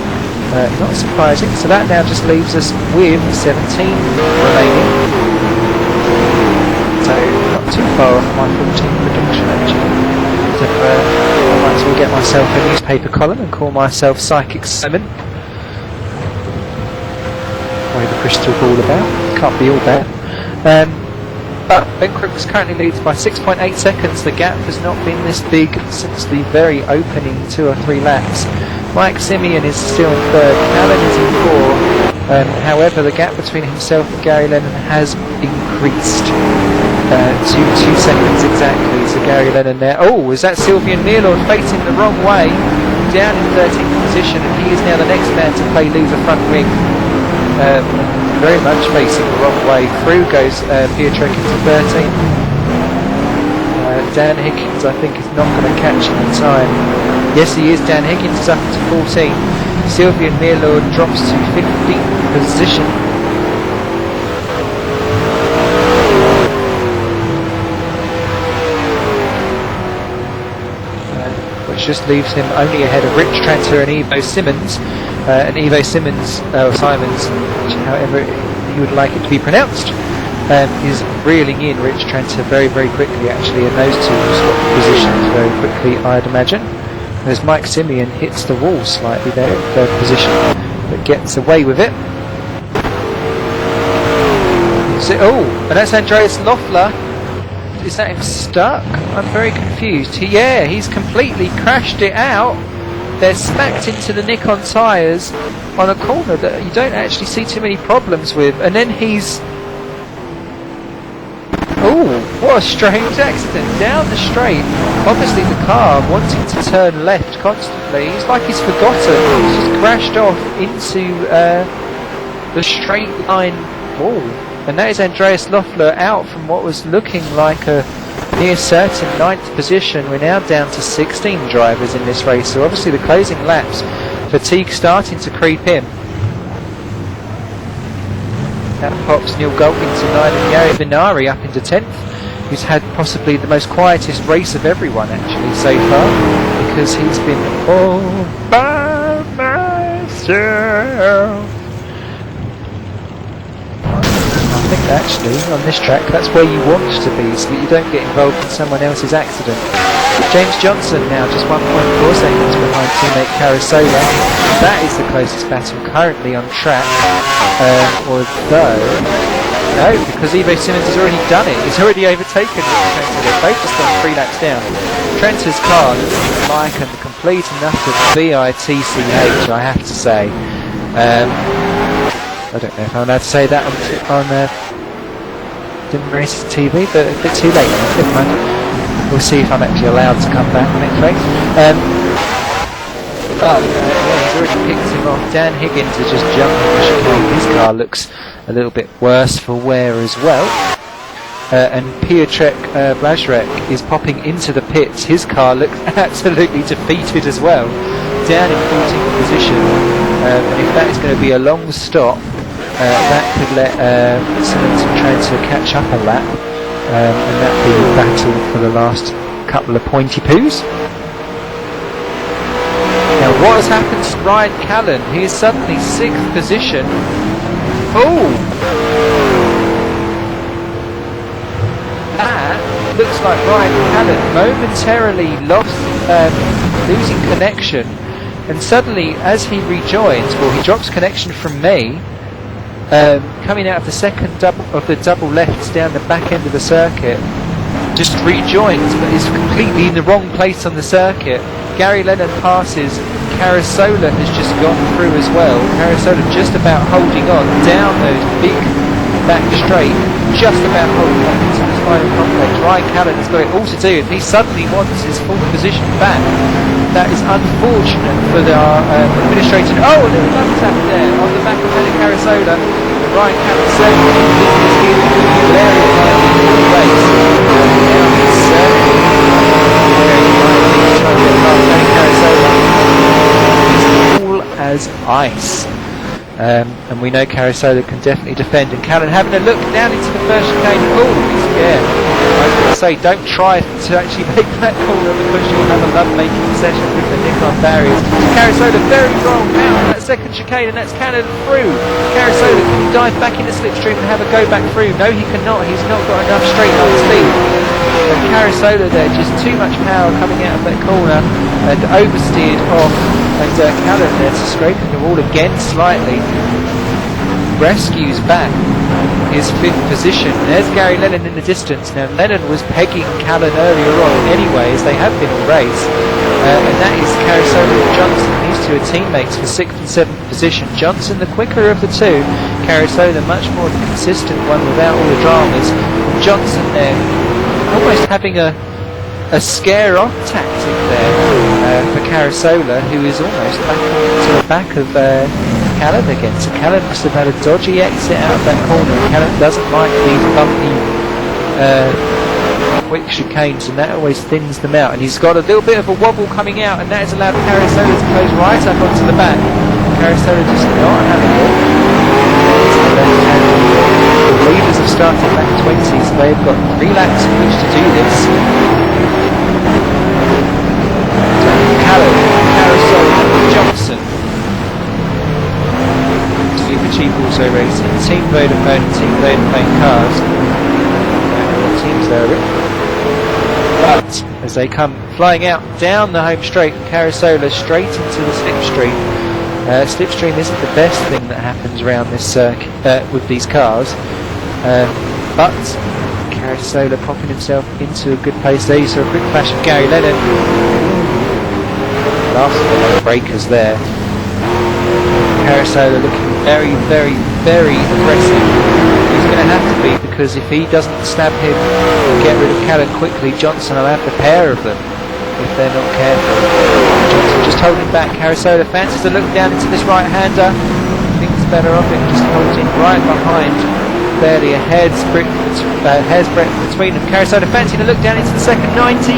Speaker 1: not surprising. So that now just leaves us with 17 remaining. So not too far off my 14 prediction actually. So I might as well get myself a newspaper column and call myself Psychic Simon. Wave the crystal ball about. Can't be all bad. But Ben Crooks currently leads by 6.8 seconds. The gap has not been this big since the very opening 2 or 3 laps. Mike Simeon is still in 3rd. Callan is in 4. However, the gap between himself and Gary Lennon has increased to 2 seconds exactly. So Gary Lennon there. Oh, is that Sylvian Meerlord facing the wrong way? Down in 13th position, and he is now the next man to play loser front wing. Very much facing the wrong way. Through goes Piotrek into 13th. Dan Higgins, I think, is not going to catch him in time. Yes, he is. Dan Higgins is up to 14. Sylvian Meerlord drops to 15th position. Which just leaves him only ahead of Rich Tranter and Evo Simmons. And Evo Simmons, or Simons, however he would like it to be pronounced, is reeling in Rich Tranter very, very quickly actually, and those two will swap positions very quickly, I'd imagine. As Mike Simeon hits the wall slightly there in 3rd position, but gets away with it. And that's Andreas Loeffler. Is that him stuck? I'm very confused. He's completely crashed it out. They're smacked into the Nikon tyres on a corner that you don't actually see too many problems with, and then he's... Oh, what a strange accident. Down the straight, obviously the car wanting to turn left constantly. It's like he's forgotten. He's just crashed off into the straight line wall. And that is Andreas Loeffler out from what was looking like a near certain 9th position. We're now down to 16 drivers in this race, so obviously the closing laps, fatigue starting to creep in. That pops Neil Golding to 9 and Yari Vinari up into 10th, who's had possibly the most quietest race of everyone actually so far, because he's been all by myself. I think actually on this track that's where you want to be, so that you don't get involved in someone else's accident. James Johnson now just 1.4 seconds behind teammate Carasola. That is the closest battle currently on track. Although, no, because Evo Simmons has already done it. He's already overtaken Trent. They've both just gone 3 laps down. Trent's car looks like a complete and utter bitch, I have to say. I don't know if I'm allowed to say that on Didn't Race TV, but a bit too late now. Never mind. We'll see if I'm actually allowed to come back next race. Yeah, he's already picked him off. Dan Higgins has just jumped on the chicane. His car looks a little bit worse for wear as well. And Piotrek Blazrek is popping into the pits. His car looks absolutely defeated as well. Down in 14th position. And if that is going to be a long stop, that could let Simmons and Tranter catch up a lap. And that'd be a battle for the last couple of pointy poos. Now what has happened to Ryan Callan? He is suddenly 6th position. Oh! That looks like Ryan Callan momentarily lost, losing connection, and suddenly as he rejoins, well, he drops connection from me, coming out of the second double lefts down the back end of the circuit, just rejoins, but is completely in the wrong place on the circuit. Gary Lennon passes. Carasola has just gone through as well. Carasola just about holding on down those big back straight, just about holding on into the final complex. Ryan Callan has got it all to do, and he suddenly wants his full position back. That is unfortunate for our administrator. Oh, a little love tap there on the back of Lennon Carasola. Ryan Callan certainly in business here with the Malaria line in the race. Now he's certainly trying to get past Lennon Carasola. He's cool as ice. And we know Carasola can definitely defend, and Callan having a look down into the first chicane. Oh, he's scared. I was going to say, don't try to actually make that corner because you'll have a love-making session with the Nikon barriers. Carasola very wrong now on that second chicane, and that's Callan through. Carasola, can he dive back in the slipstream and have a go back through? No, he cannot. He's not got enough straight line speed. And Carasola there, just too much power coming out of that corner and oversteered off. And Callan there scraping the wall again slightly. Rescues back his 5th position. There's Gary Lennon in the distance. Now Lennon was pegging Callan earlier on anyway, as they have been all race. And that is Carasola and Johnson. These two are teammates for 6th and 7th position. Johnson the quicker of the two. Carasola much more of a consistent one without all the dramas. And Johnson there almost having a scare off tactic there for Carasola, who is almost back to the back of Callan again. So Callan must have had a dodgy exit out of that corner, and Callan doesn't like these bumpy quick chicanes, and that always thins them out. And he's got a little bit of a wobble coming out, and that has allowed Carasola to close right up onto the back. Carasola just not having it. The leaders have started lap 20, so they've got 3 laps in which to do this. Callan, Carasola, Johnson. Super Cheap also racing. Team Vodafone and Team Vodafone cars. I don't know what teams they're in. But as they come flying out down the home straight, Carasola straight into the slipstream. Slipstream isn't the best thing that happens around this circuit with these cars. But Carasola popping himself into a good place there. You saw a quick flash of Gary Lennon. Last of the late breakers there. Carasola looking very, very, very aggressive. He's going to have to be, because if he doesn't stab him and get rid of Callan quickly, Johnson will have the pair of them if they're not careful. Johnson just holding back. Carasola fancies to look down into this right-hander. Thinks better of it, just holding right behind. Barely a hair's breadth between them. Carasola fancying to look down into the second 90.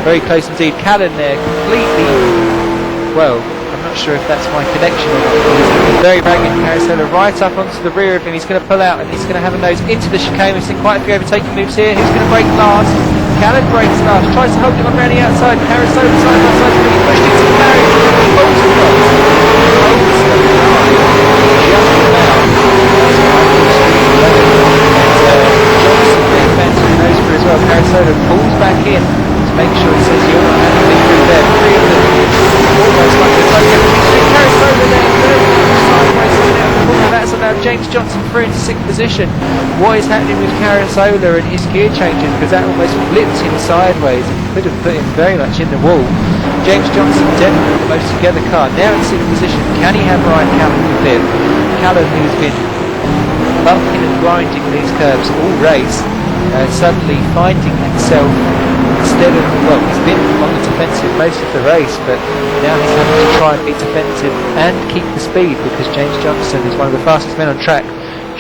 Speaker 1: Very close indeed. Callan there completely, well, I'm not sure if that's my connection or not. He's very ragged. Carasola right up onto the rear of him. He's going to pull out and he's going to have a nose into the chicane. We've seen quite a few overtaking moves here. Who's going to break last? Callan breaks last. Tries to hold it on around the outside. Carasola side by side, being pushed into the barrier. Bolts across. Holds the line. Just about. Johnson being fancy nose for as well. Carasola pulls back in. James Johnson through into 6th position. What is happening with Carasola and his gear changes? Because that almost flipped him sideways and could have put him very much in the wall. James Johnson definitely the most together car. Now in 6th position. Can he have Ryan Callan in 5th? Callan, who's been bumping and grinding these curves all race, suddenly finding himself instead of, well, he's been on the defensive most of the race, but now he's having to try and be defensive and keep the speed, because James Johnson is one of the fastest men on track.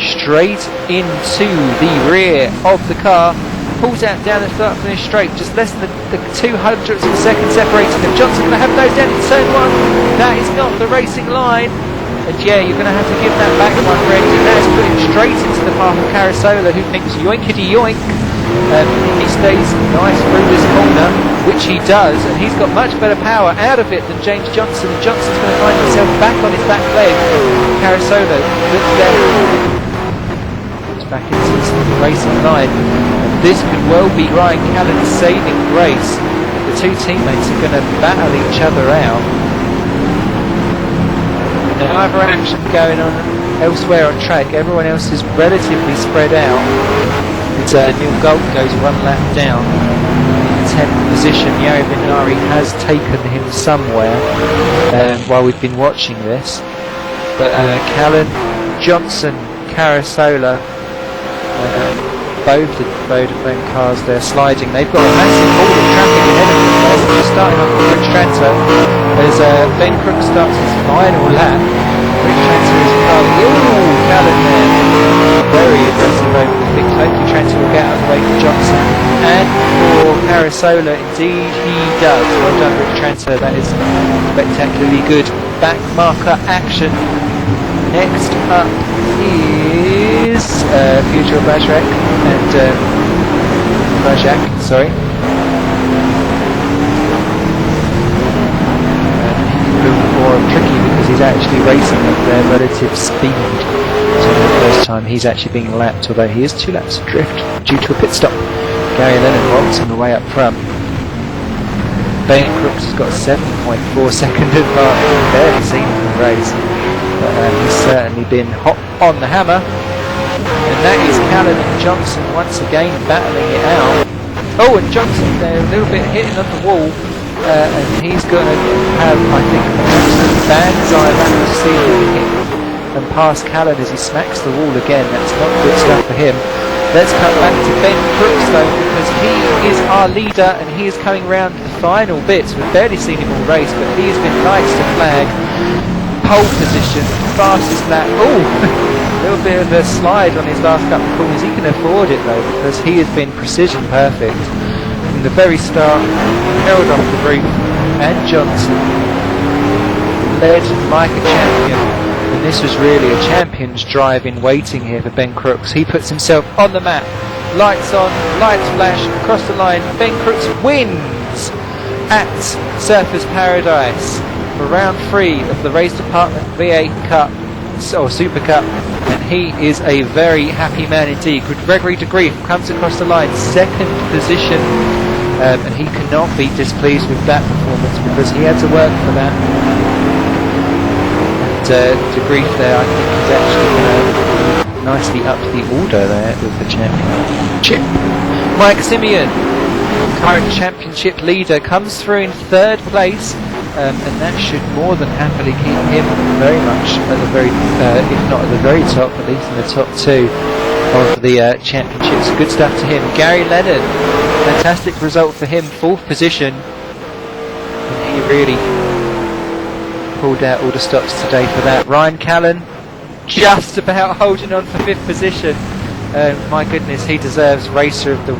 Speaker 1: Straight into the rear of the car, pulls out down the start finish straight, just less than the 200ths of a second separating them. Johnson going to have those down in turn 1. That is not the racing line. And yeah, you're going to have to give that back one, Randy. That is putting straight into the path of Carasola, who thinks yoinkity yoink. He stays nice through this corner, which he does, and he's got much better power out of it than James Johnson. Johnson's going to find himself back on his back leg. Carasola looks left, back into the racing line. And this could well be Ryan Callan's saving grace. The two teammates are going to battle each other out. No other action going on elsewhere on track. Everyone else is relatively spread out. Neil Galt goes 1 lap down in 10th position. Yari Binari has taken him somewhere while we've been watching this. But Callan, Johnson, Carasola, both the Vodafone cars, they're sliding. They've got a massive pool of traffic ahead of them. They're starting off with Rich Tranter as Ben Crook starts his final lap. Rich Tranter is Callan there. Very aggressive over the fix. Hopefully Tranter will get out of the way for Johnson. And for Carasola, indeed he does. Well done, Rich Tranter. That is spectacularly good back marker action. Next up is Future Bajrak and Bajak, sorry. A little more tricky because he's actually racing at their relative speed. So for the first time he's actually being lapped, although he is 2 laps adrift due to a pit stop. Gary Lennon rolls on the way up front. Ben Crooks has got a 7.4 second advantage. Barely seen him in the race. But he's certainly been hot on the hammer, and that is Callan and Johnson once again battling it out. Oh, and Johnson there a little bit hitting on the wall, and he's going to have, I think, an absolute banzai lap to see if he can hit and pass Callan as he smacks the wall again. That's not good stuff for him. Let's cut back to Ben Crooks though, because he is our leader and he is coming round the final bits. We've barely seen him all race, but he has been nice to flag. Pole position, fastest lap. Oh, a little bit of a slide on his last couple of corners. He can afford it though, because he has been precision perfect from the very start. Held off the roof, and Johnson led like a champion. And this was really a champion's drive in waiting here for Ben Crooks. He puts himself on the map. Lights on, lights flash, across the line. Ben Crooks wins at Surfers Paradise for round 3 of the RaceDepartment V8 Cup, or Super Cup, and he is a very happy man indeed. Gregory de Grief comes across the line, 2nd position, and he cannot be displeased with that performance because he had to work for that. And de Grief there, I think, is actually going to nicely up the order there with the championship. Mike Simeon, current championship leader, comes through in 3rd place. And that should more than happily keep him very much at the very, if not at the very top, at least in the top 2 of the championships. Good stuff to him. Gary Lennon, fantastic result for him, 4th position. And he really pulled out all the stops today for that. Ryan Callan, just about holding on for 5th position. My goodness, he deserves Racer of the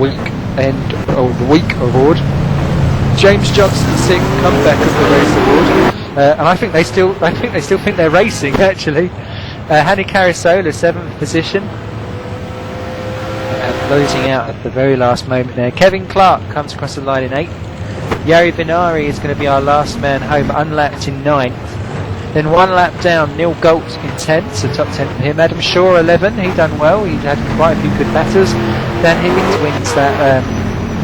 Speaker 1: Week award. James Johnson, 6th, comeback of the race award, and I think they still think they're racing actually. Hanny Carasola, 7th position, closing out at the very last moment there. Kevin Clark comes across the line in 8th. Yari Binari is going to be our last man home, unlapped in 9th. Then 1 lap down, Neil Galt in 10th, so top 10 for him. Adam Shaw 11, he done well, he had quite a few good batters. Dan Higgins wins that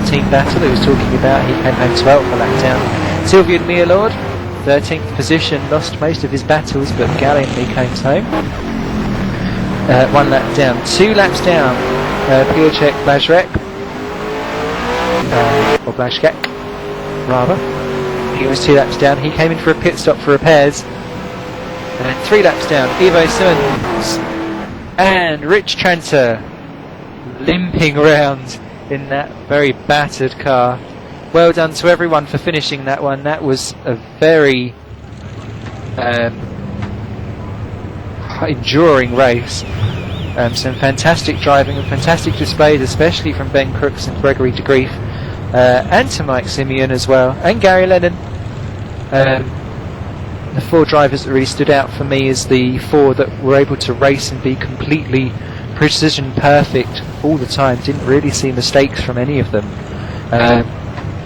Speaker 1: team battle that he was talking about. He came home 12th for lap down. Sylvian Mealord 13th position, lost most of his battles, but gallantly came home. 1 lap down, 2 laps down, Piotr Blazrek, or Blazkek, rather. He was 2 laps down. He came in for a pit stop for repairs. And then 3 laps down, Ivo Simmons and Rich Tranter limping around in that very battered car. Well done to everyone for finishing that one. That was a very enduring race. Some fantastic driving and fantastic displays, especially from Ben Crooks and Gregory de Grief, and to Mike Simeon as well, and Gary Lennon. The 4 drivers that really stood out for me is the 4 that were able to race and be completely precision perfect all the time. Didn't really see mistakes from any of them.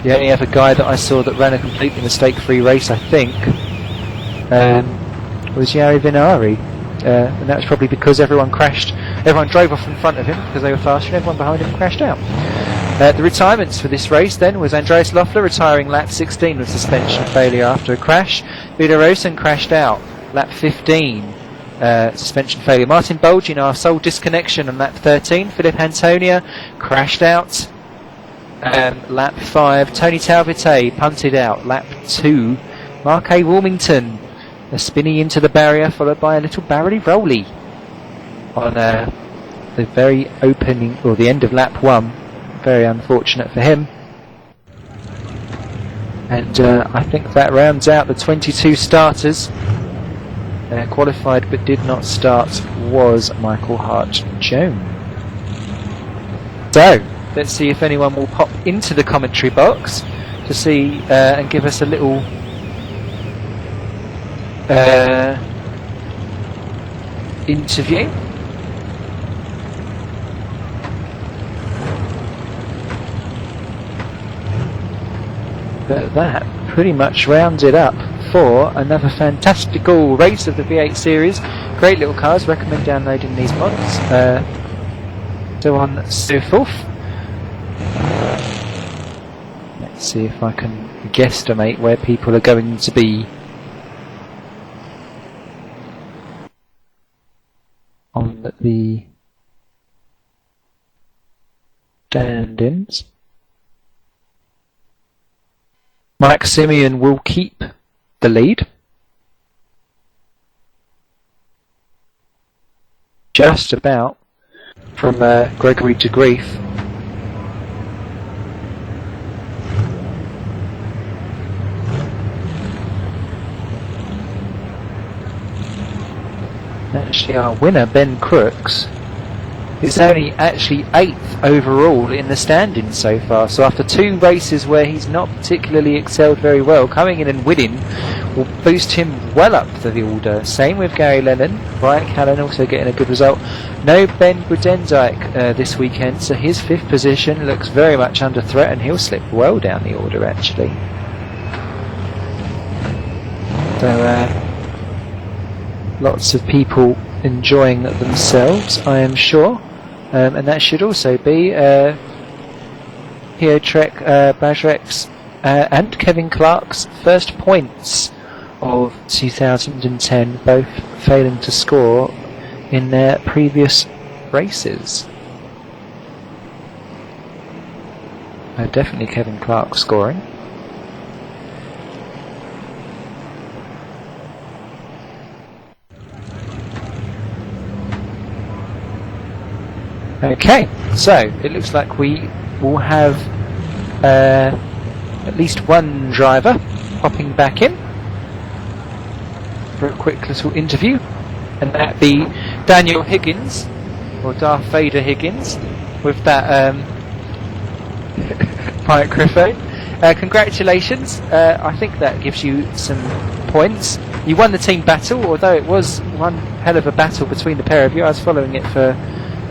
Speaker 1: The only other guy that I saw that ran a completely mistake-free race, I think, was Jari Vinari. And that was probably because everyone crashed. Everyone drove off in front of him because they were faster, and everyone behind him crashed out. The retirements for this race then was Andreas Loeffler retiring lap 16 with suspension failure after a crash. Vidar Rosen crashed out lap 15, suspension failure. Martin Bolginar sole disconnection on lap 13. Philip Antonia crashed out lap 5. Tony Talvite punted out lap 2. Mark A. Wilmington a spinny into the barrier, followed by a little barrely rolly on the very opening, or the end of lap 1. Very unfortunate for him. And I think that rounds out the 22 starters. Qualified but did not start was Michael Hart-Jones. So, let's see if anyone will pop into the commentary box to see and give us a little interview. But that pretty much rounds it up for another fantastical race of the V8 series. Great little cars, recommend downloading these mods, so on and so forth. Let's see if I can guesstimate where people are going to be on the stand-ins. Mike Simeon will keep the lead. Just about from Gregory de Grief. Actually, our winner, Ben Crooks, is only actually 8th overall in the standings so far. So after 2 races where he's not particularly excelled very well, coming in and winning will boost him well up the order. Same with Gary Lennon. Brian Callan also getting a good result. No Ben Grudendijk this weekend, so his 5th position looks very much under threat, and he'll slip well down the order actually. So lots of people enjoying themselves, I am sure, and that should also be Piotrek Blazrek's and Kevin Clark's first points of 2010, both failing to score in their previous races. Definitely Kevin Clark scoring. Okay, so it looks like we will have at least one driver popping back in for a quick little interview, and that be Daniel Higgins, or Darth Vader Higgins, with that microphone. Congratulations, I think that gives you some points. You won the team battle, although it was one hell of a battle between the pair of you. I was following it for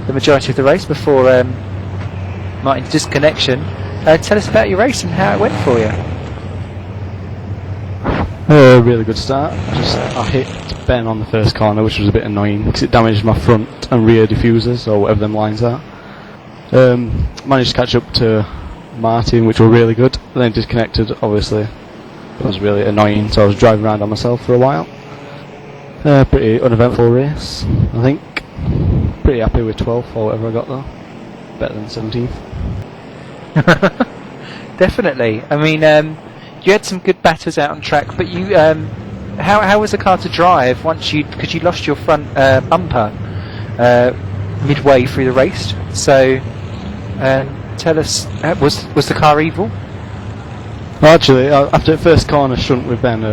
Speaker 1: the majority of the race before Martin's disconnection. Tell us about your race and how it went for you.
Speaker 2: Really good start. I hit Ben on the first corner, which was a bit annoying because it damaged my front and rear diffusers, or whatever them lines are. Managed to catch up to Martin, which were really good. Then disconnected, obviously. It was really annoying, so I was driving around on myself for a while. Pretty uneventful race, I think. Pretty happy with 12th or whatever I got though. Better than 17th.
Speaker 1: Definitely. I mean, you had some good batters out on track, but you, how was the car to drive because you lost your front bumper midway through the race? So, tell us, was the car evil?
Speaker 2: Well, actually, after the first corner shunt with Ben,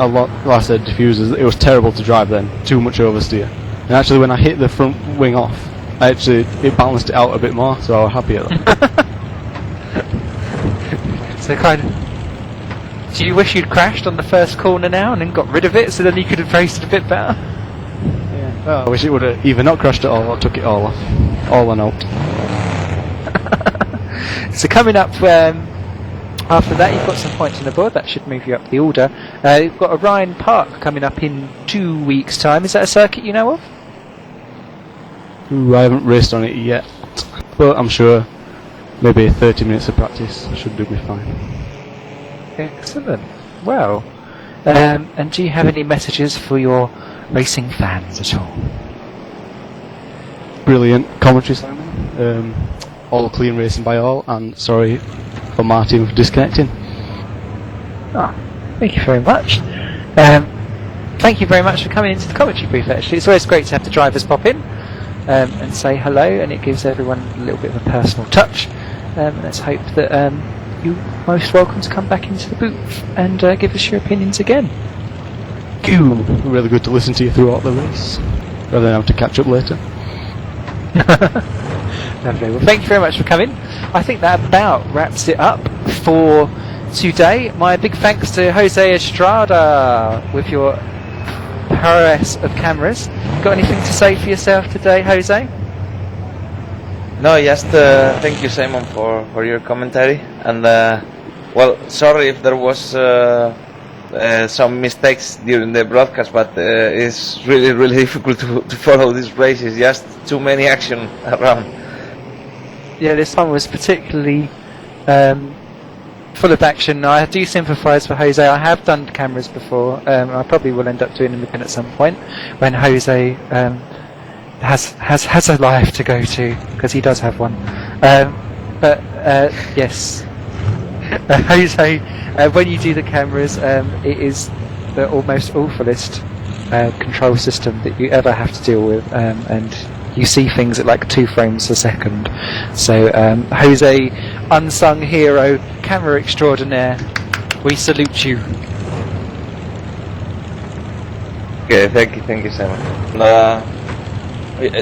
Speaker 2: a lot, like I said, diffusers, it was terrible to drive then, too much oversteer. And actually when I hit the front wing off, it balanced it out a bit more, so I was happy at that.
Speaker 1: So kind of, do you wish you'd crashed on the first corner now and then got rid of it so then you could have raced a bit better?
Speaker 2: Yeah. Well, I wish it would have either not crashed at all or took it all off. All or not.
Speaker 1: So coming up, after that you've got some points on the board, that should move you up the order. You've got Orion Park coming up in 2 weeks' time. Is that a circuit you know of?
Speaker 2: Ooh, I haven't raced on it yet, but I'm sure maybe 30 minutes of practice should do me fine.
Speaker 1: Excellent. Well, and do you have any messages for your racing fans at all?
Speaker 2: Brilliant commentary, Simon. All clean racing by all, and sorry for Martin for disconnecting.
Speaker 1: Oh, thank you very much. Thank you very much for coming into the commentary booth, actually. It's always great to have the drivers pop in and say hello, and it gives everyone a little bit of a personal touch. Let's hope that you're most welcome to come back into the booth and give us your opinions again.
Speaker 2: Really good to listen to you throughout the race, rather than have to catch up later.
Speaker 1: Lovely. Well, thank you very much for coming. I think that about wraps it up for today. My big thanks to Jose Estrada with your prowess of cameras. Got anything to say for yourself today, Jose?
Speaker 4: No, just thank you, Simon, for your commentary. And, well, sorry if there was some mistakes during the broadcast, but it's really, really difficult to follow this race. It's just too many action around.
Speaker 1: Yeah, this one was particularly full of action. I do sympathise for Jose. I have done cameras before. I probably will end up doing them again at some point when Jose has a life to go to, because he does have one. But yes, Jose, when you do the cameras, it is the almost awfulest control system that you ever have to deal with, and you see things at like 2 frames a second. So Jose, unsung hero, camera extraordinaire, we salute you.
Speaker 4: Okay, thank you, Simon.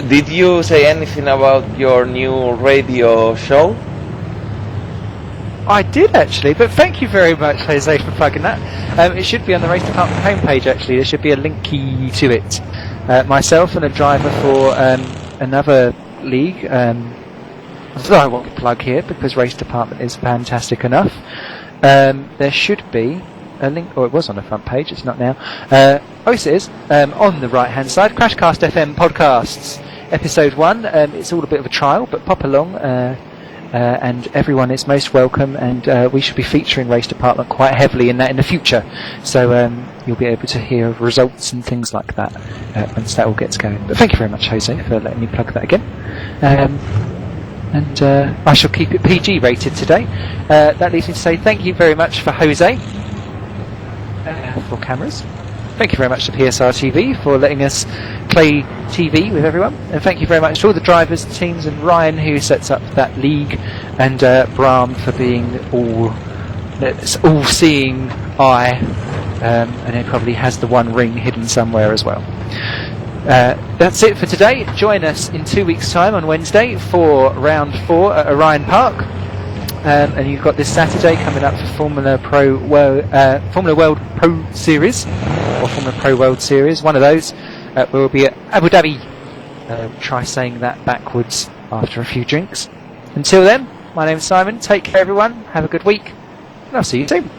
Speaker 4: Did you say anything about your new radio show?
Speaker 1: I did actually, but thank you very much, Jose, for plugging that. It should be on the Race Department homepage actually. There should be a linky to it. Myself and a driver for another league that I won't plug here because Race Department is fantastic enough. There should be a link, or it was on the front page, it's not now. Oh, yes, it is. On the right hand side, Crashcast FM Podcasts, Episode 1. It's all a bit of a trial, but pop along, and everyone is most welcome, and we should be featuring Race Department quite heavily in that in the future. So you'll be able to hear results and things like that once that all gets going. But thank you very much, Jose, for letting me plug that again. And I shall keep it PG rated today. That leaves me to say thank you very much for Jose for cameras. Thank you very much to PSR TV for letting us play TV with everyone. And thank you very much to all the drivers, teams, and Ryan who sets up that league, and Brahm for being all-seeing eye, and he probably has the one ring hidden somewhere as well. That's it for today. Join us in 2 weeks' time on Wednesday for round 4 at Orion Park. And you've got this Saturday coming up for Formula World Pro Series, or Formula Pro World Series, one of those. We'll be at Abu Dhabi. Try saying that backwards after a few drinks. Until then, my name's Simon. Take care, everyone. Have a good week, and I'll see you soon.